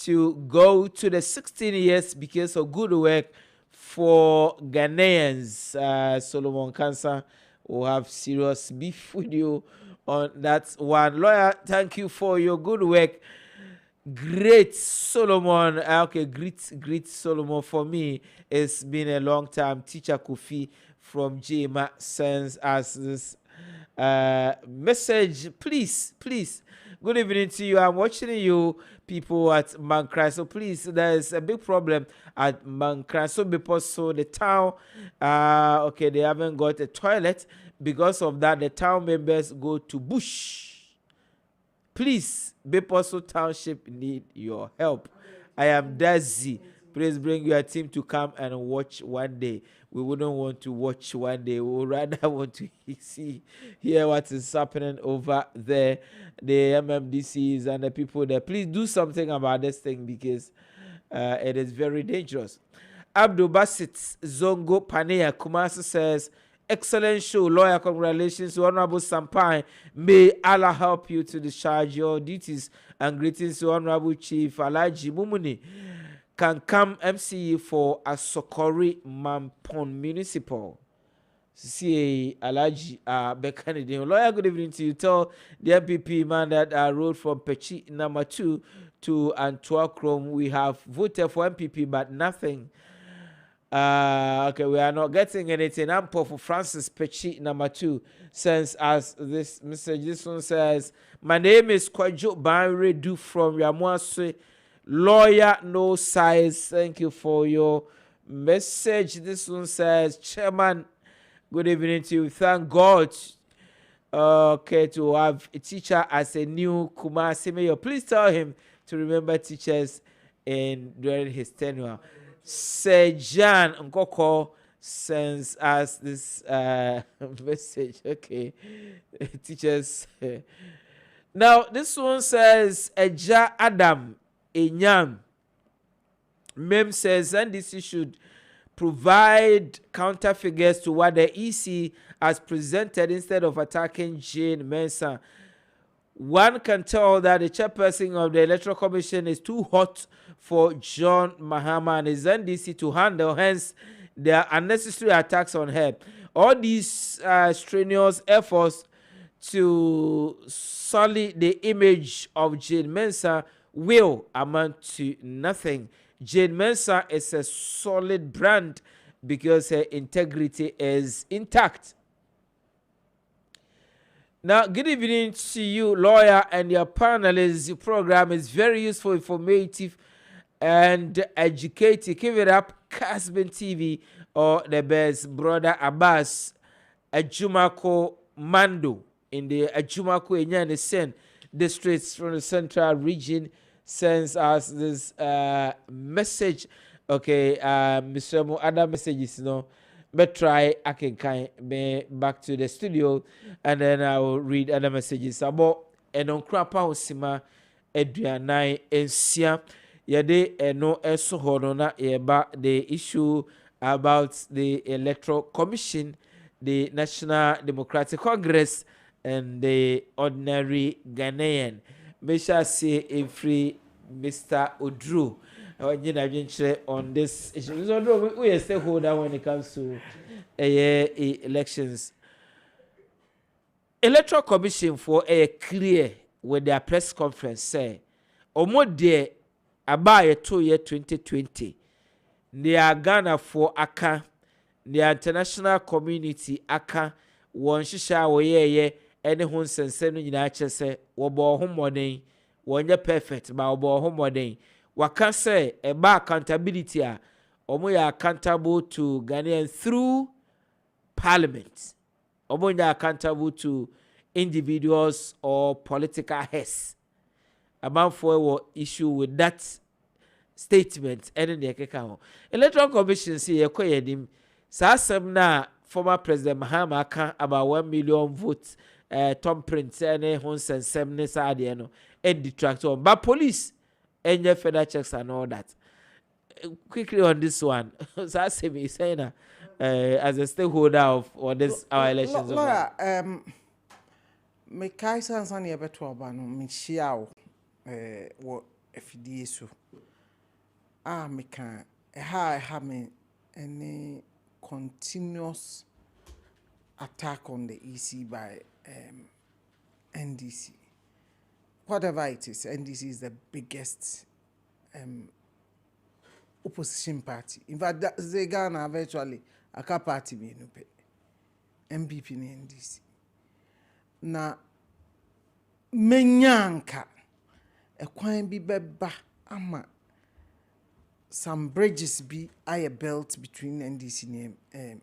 to go to the 16 years because of good work for Ghanaians. Solomon Cancer will have serious beef with you on that one. Lawyer, thank you for your good work. Great Solomon. Okay, great Solomon. For me, it's been a long time. Teacher Kofi from JMA sends us this message. Please. Good evening to you. I'm watching you people at Mankra. So please, there's a big problem at Mankra. So because the town, okay, they haven't got a toilet. Because of that, the town members go to bush. Please, Beposo Township need your help. I am Daisy. Please bring your team to come and watch one day. We wouldn't want to watch one day. We would rather want to hear what is happening over there. The MMDCs and the people there. Please do something about this thing because it is very dangerous. Abdul Basit Zongo Panea Kumasi says, excellent show, lawyer. Congratulations to Honorable Sampai. May Allah help you to discharge your duties. And greetings to Honorable Chief Alaji Mumuni. Can come MCE for Asokori Mampon Municipal. CA Alaji Bekanidi. Lawyer, good evening to you. Tell the MPP man that I rode from Pechi number 2 to Antwerp. We have voted for MPP, but nothing. Okay, we are not getting anything. I'm for Francis Pechi number 2 sends us this message. This one says, my name is Kwajo Banredu from Yamuaswe. Lawyer, no size. Thank you for your message. This one says, Chairman, good evening to you. Thank God. Okay, to have a teacher as a new Kumasi mayor. Please tell him to remember teachers during his tenure. Sejan Nkoko sends us this message. Okay, teachers. Now, this one says, Eja Adam Enyam. Mem says, NDC should provide counter figures to what the EC has presented instead of attacking Jane Mensah. One can tell that the chairperson of the Electoral Commission is too hot for John Mahama and his NDC to handle, hence their unnecessary attacks on her. all these strenuous efforts to sully the image of Jane Mensah will amount to nothing. Jane Mensah is a solid brand because her integrity is intact. Now, good evening to you, lawyer, and your panelists. Your program is very useful, informative, and educative. Keep it up, Kessben TV, or the best brother Abbas Ajumako Mando in the Ajumako Enyane Sen districts from the central region sends us this message. Okay, Mr. Mo, other messages, no. But try I can kind me back to the studio and then I will read other messages about and on crapa osima eduanai ensia yede eno eso hono na yeba the issue about the Electoral Commission, the National Democratic Congress, and the ordinary Ghanaian. We shall see every Mr. Odru on this issue. So we are a stakeholder when it comes to elections. Electoral Commission for a clear with their press conference say, Omo de abaye 2 year 2020. They are Ghana for aka, the international community aka, one shisha woye any hun sense no nyina che se wo bo ho modern, one perfect ba wo bo ho modern. Waka say eba accountability a omo ya accountable to Ghanaians through parliament. Omo ya accountable to individuals or political heads. About for issue with that statement and the keka. Electoral Commission say yekoyedim sa asem na former President Mahama aka about 1 million votes Tom Prince and hon sensem ne sa de no and detract on but police and your federal checks and all that. Quickly on this one. So I say me saying as a stakeholder of this our elections. Me kai sansan ye beto ba no me hia wo FDA so me can ha me any continuous attack on the EC by NDC. Whatever it is, NDC is the biggest opposition party. In fact, they Ghana virtually a party me no pay. MPP ni NDC. Na menyanka ekwan bi beba ama some bridges be I built between NDC and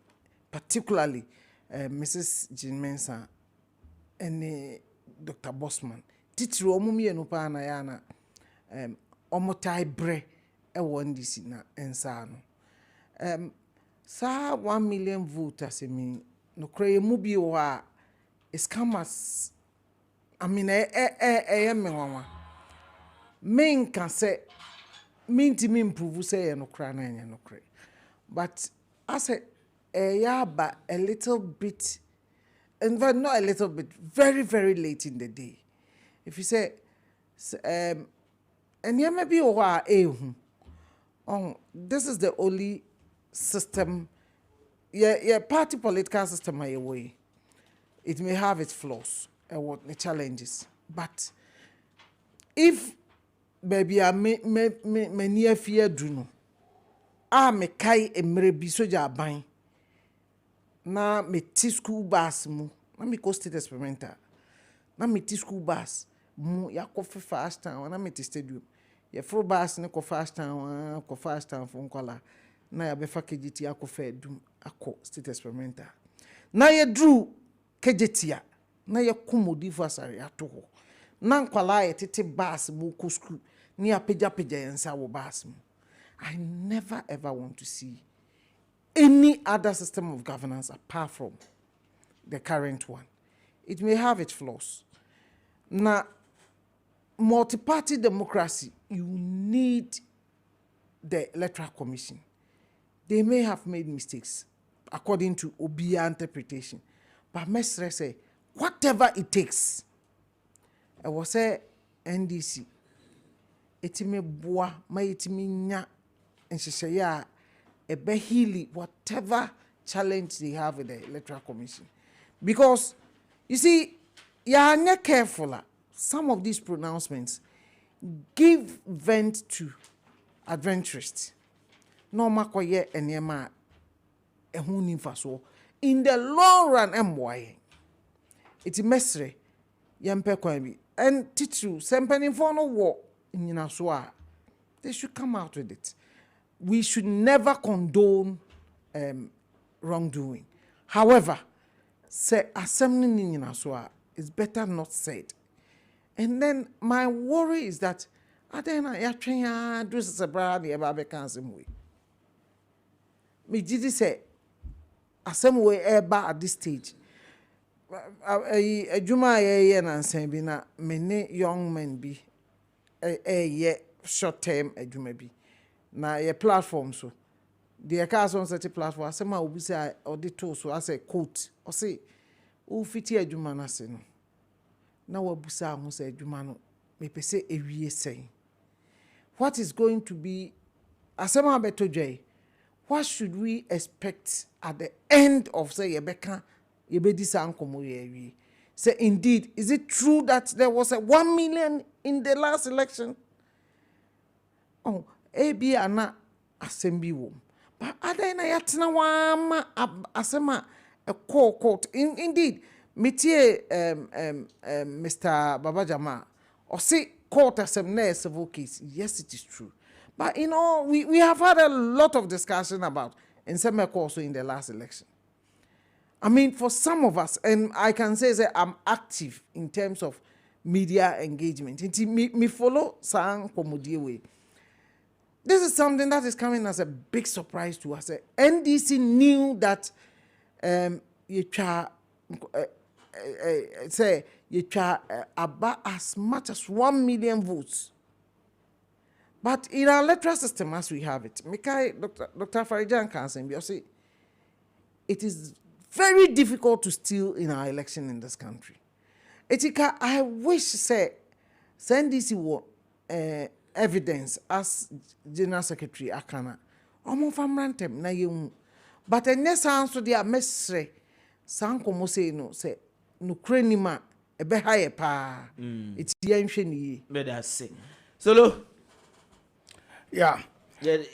particularly Mrs. Jane Mensah and Dr. Bosman. Titiri omumi eno pa na ya na omotai bre e NDC na ensa no. Sa 1 million voters me no kray mu bi o a scammers. I mean me wawa. Men can say minti me improve say no kra na enya no kray. But I say but a little bit, in fact not a little bit, very very late in the day. If you say and yeah maybe this is the only system party political system way. It may have its flaws and what the challenges, but if maybe I me near fear do no me kai emre bi soja ban na me ti school bus mu na me go state experimental na me ti school bus mu ya ko fast town na me ti stadium ya fro bus ne ko fast town fo nkola na ya be fa KGT akofo edum akọ state experimental na ye drew KGT na ye komodi fo asare ato ho na nkwala ye tete bus mu ko school ni apeja yensa wo bus mu. I never ever want to see any other system of governance apart from the current one. It may have its flaws. Now, multi-party democracy, you need the Electoral Commission. They may have made mistakes according to Obia interpretation. But Mestre say, whatever it takes, I will say NDC, etime boa, ma etime nya, and she say, yeah, a behili, whatever challenge they have with the Electoral Commission. Because, you see, you are not careful. Some of these pronouncements give vent to adventurists. No makoye enyema ehuni faso. In the long run, MY. It's mesre yempe kwami. And titru, sempeni for no war in Yinaswa. They should come out with it. We should never condone wrongdoing. However, say assembling in Yinaswa is better not said. And then my worry is that Adena Yatria do Sabrani about Bekansem way. Me did say assembly eba at this stage. A Juma and Sambina, many young men be a short term a Juma be. Na a platform so. The cars on such a platform, some will say or the toe so as a quote or say, "Oh, fitty a Juma Nasino." Now a busa who say Jumano, may say a we say. What is going to be Asema Beto J? What should we expect at the end of say Yebeka Yebedisa Ankomo? Say indeed, is it true that there was a 1 million in the last election? Oh, AB ana assembly wom. But Adena Yatina Wama Asema a court. Indeed. Metie Mr. Babajama or say court as a civil case. Yes, it is true. But you know, we have had a lot of discussion about in some also in the last election. I mean, for some of us, and I can say that I'm active in terms of media engagement. Me follow Sang Komodiewe. This is something that is coming as a big surprise to us. NDC knew that say you try about as much as 1 million votes. But in our electoral system as we have it, Dr. Farijan can say, it is very difficult to steal in our election in this country. Etika, I wish say send this evidence as General Secretary Akana. Omo famrantem na yemu. But enye sanso dia mesre sanko mo say no say no krenima ebe haye pa. It's yenhwe ni. Be that say. Solo. Yeah. Ne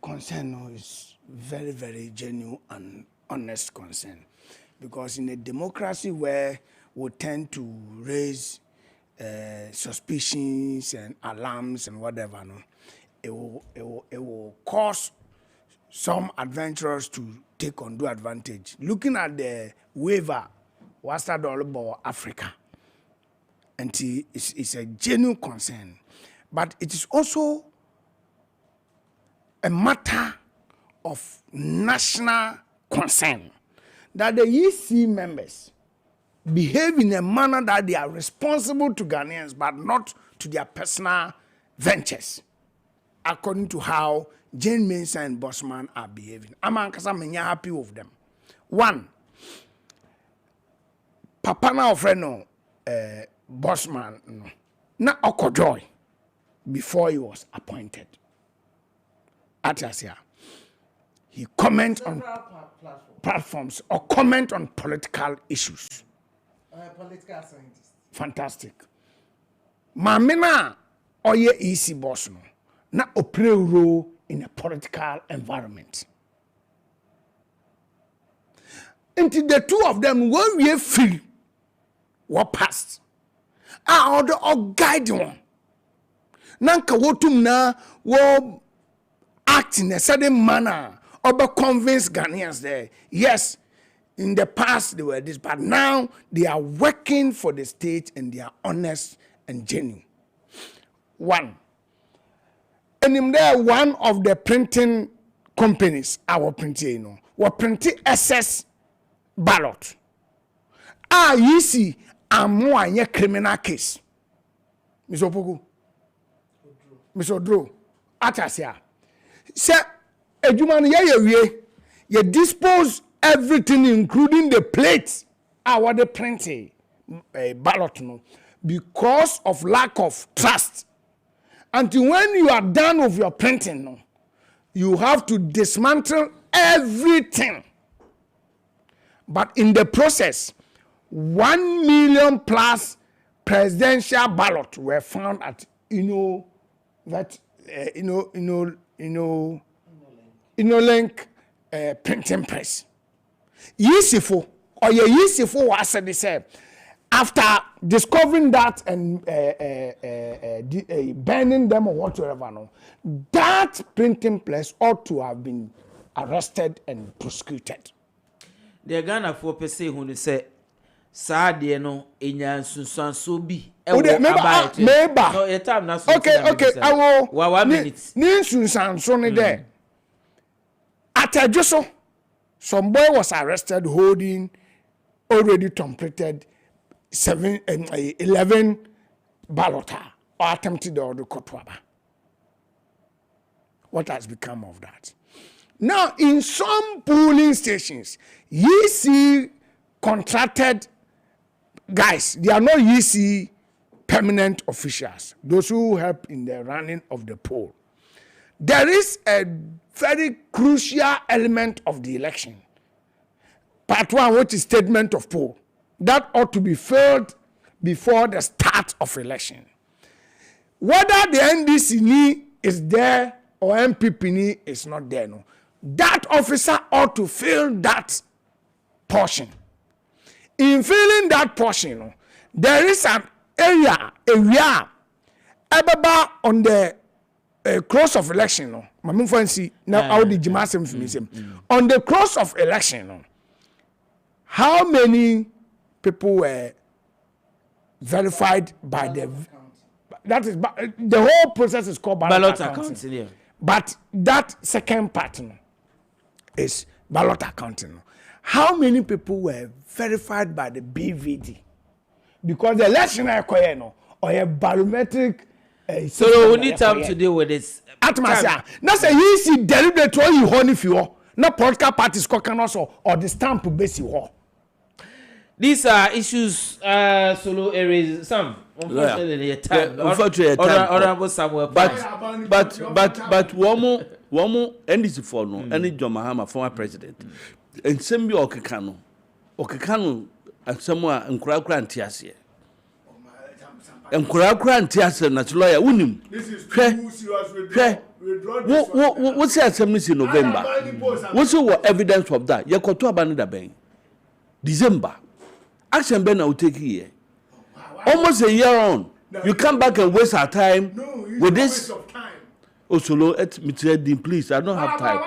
concern is very, very genuine and honest concern. Because in a democracy where we tend to raise suspicions and alarms and whatever, no, it will cause some adventurers to take undue advantage. Looking at the waiver, what's that all about Africa? And it's a genuine concern. But it is also a matter of national concern that the EC members behave in a manner that they are responsible to Ghanaians but not to their personal ventures, according to how Jane Mensah and Bosman are behaving. I'm happy with them. One, Papa na ofreno Bosman na Okojoy before he was appointed. Atasia. He comment on platforms or comment on political issues. Political scientist. Fantastic. Mamina oye EC boss no na operate role in a political environment. Until the two of them when we feel what passed. Order or guide one. Nanka wotum na wo act in a certain manner or convince Ghanaians there. Yes, in the past they were this, but now they are working for the state and they are honest and genuine. One. And in there, one of the printing companies, our printing, were printing SS ballot. You see, I'm more in a criminal case. Mr. Opoku. Mr. Odro. Atasia. Say, you dispose everything, including the plates, what the printing ballot, because of lack of trust. Until when you are done with your printing, you have to dismantle everything. But in the process, 1 million plus presidential ballots were found at Link printing press. Yisifo was said they said after discovering that and burning them or whatever, no, that printing press ought to have been arrested and prosecuted. The Ghana for per se who say Sadia no in so be. Okay, I will 1 minute. Ninsun Sonny there. At a just some boy was arrested holding already completed 11 ballot or attempted or the Kotwaba. What has become of that? Now, in some polling stations, you see contracted guys. They are not you see permanent officials, those who help in the running of the poll. There is a very crucial element of the election. Part 1, which is statement of poll, that ought to be filled before the start of election. Whether the NDC is there or MPP is not there, no, that officer ought to fill that portion. In filling that portion, no, there is an area about on the close of election, no. On the close of election, no, how many people were verified by the that is the whole process is called ballot accounting. Yeah. But that second part, no, is ballot accounting. How many people were verified by the BVD? Because the election or a barometric. So we need time to deal with this. Atmosphere. Now say you see deliberately you honey if you no political parties can also or the stamp base you. These are issues solo areas some unfortunately time. Honorable Samuel. But one more NDC for no any John Mahama former president. And same be Okekano and someone and Kura Antiasia. And Kura Antiasia, not lawyer, wouldn't what's that in November? What's your evidence of that? You got to abandon the bank. December. Action Ben will take here. Almost a year on. You come back and waste our time with this. Oh, solo, please. I don't have time.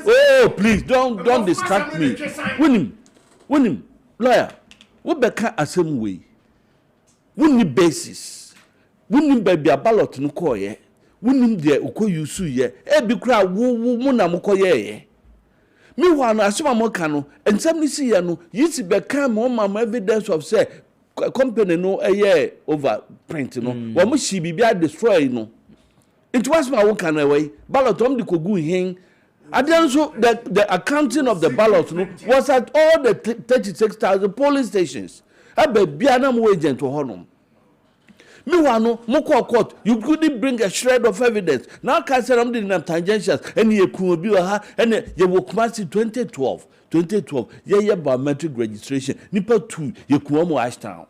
Oh, please don't distract me. Win him, lawyer. What back a same way? Win the basis. Win him baby a ballot no call ye. Win him there uko yusu ye. Be crowd muna moko ye. Meanwhile, no assume amokano and some see ya no. Yisi become one evidence of say company no a year over print no. Wa mo shi bibia destroy no. It was my own kind of way. Ballot on the Kogu hing. And then so the accounting of the ballot was at all the 36,000 polling stations. I be Bianam agent to Honum. Meanwhile, no more court. You couldn't bring a shred of evidence. Now, Cassaram didn't have tangentials. And you could be and you will come 2012. Yeah, biometric registration. Nipple 2, you come Ashtown.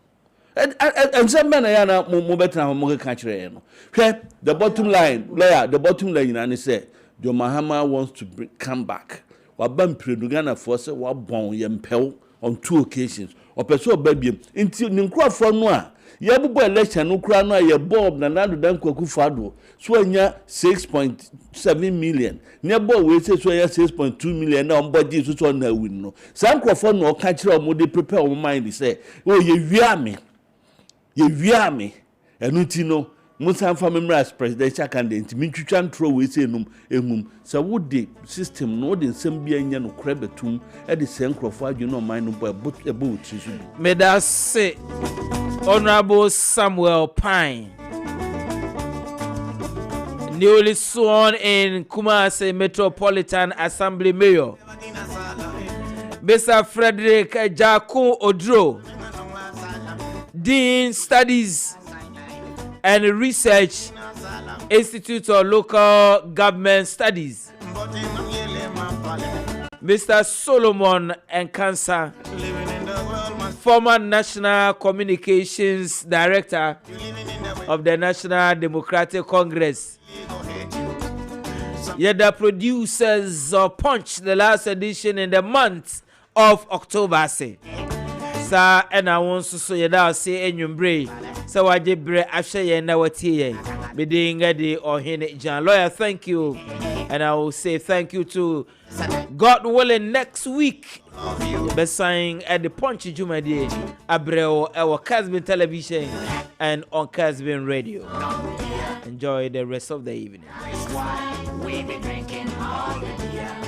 And some men are more better than more country. The bottom line, lawyer, the bottom line, and he said, John Mahama wants to come back. Wabam Predugana force wa bon yempel on 2 occasions. Or perso baby until Ninkra from Noa. Yabu election no crana ye Bob Nanado Dan Kwakufado. So nya 6.7 million. Near Bob we say so 6.2 million now body so on na win no. Some crofon no catch or they prepare on mind say, oh ye wia me. And Utino. Musan family as presidential candidate, Minchuchan throw we say so would the system no the same be no crebetum at the same crofad you know mind by a boot. May that say Honorable Samuel Pine, newly sworn in Kumasi Metropolitan Assembly Mayor, Mr. Frederick Jakun Odro, Dean Studies and Research Institute of Local Government Studies, Mr. Solomon Nkansa, former National Communications Director of the National Democratic Congress. Yet the producers of Punch, the last edition in the month of October, say. Sir, and I want to say that say in your brain. So I did break after you know what here. Bidding the Ohene Gyan. Lawyer, thank you. And I will say thank you to God willing next week. Be signing at the Punch Jumadi, Abreu, our Kessben television and on Kessben radio. Enjoy the rest of the evening. We be drinking all the beer.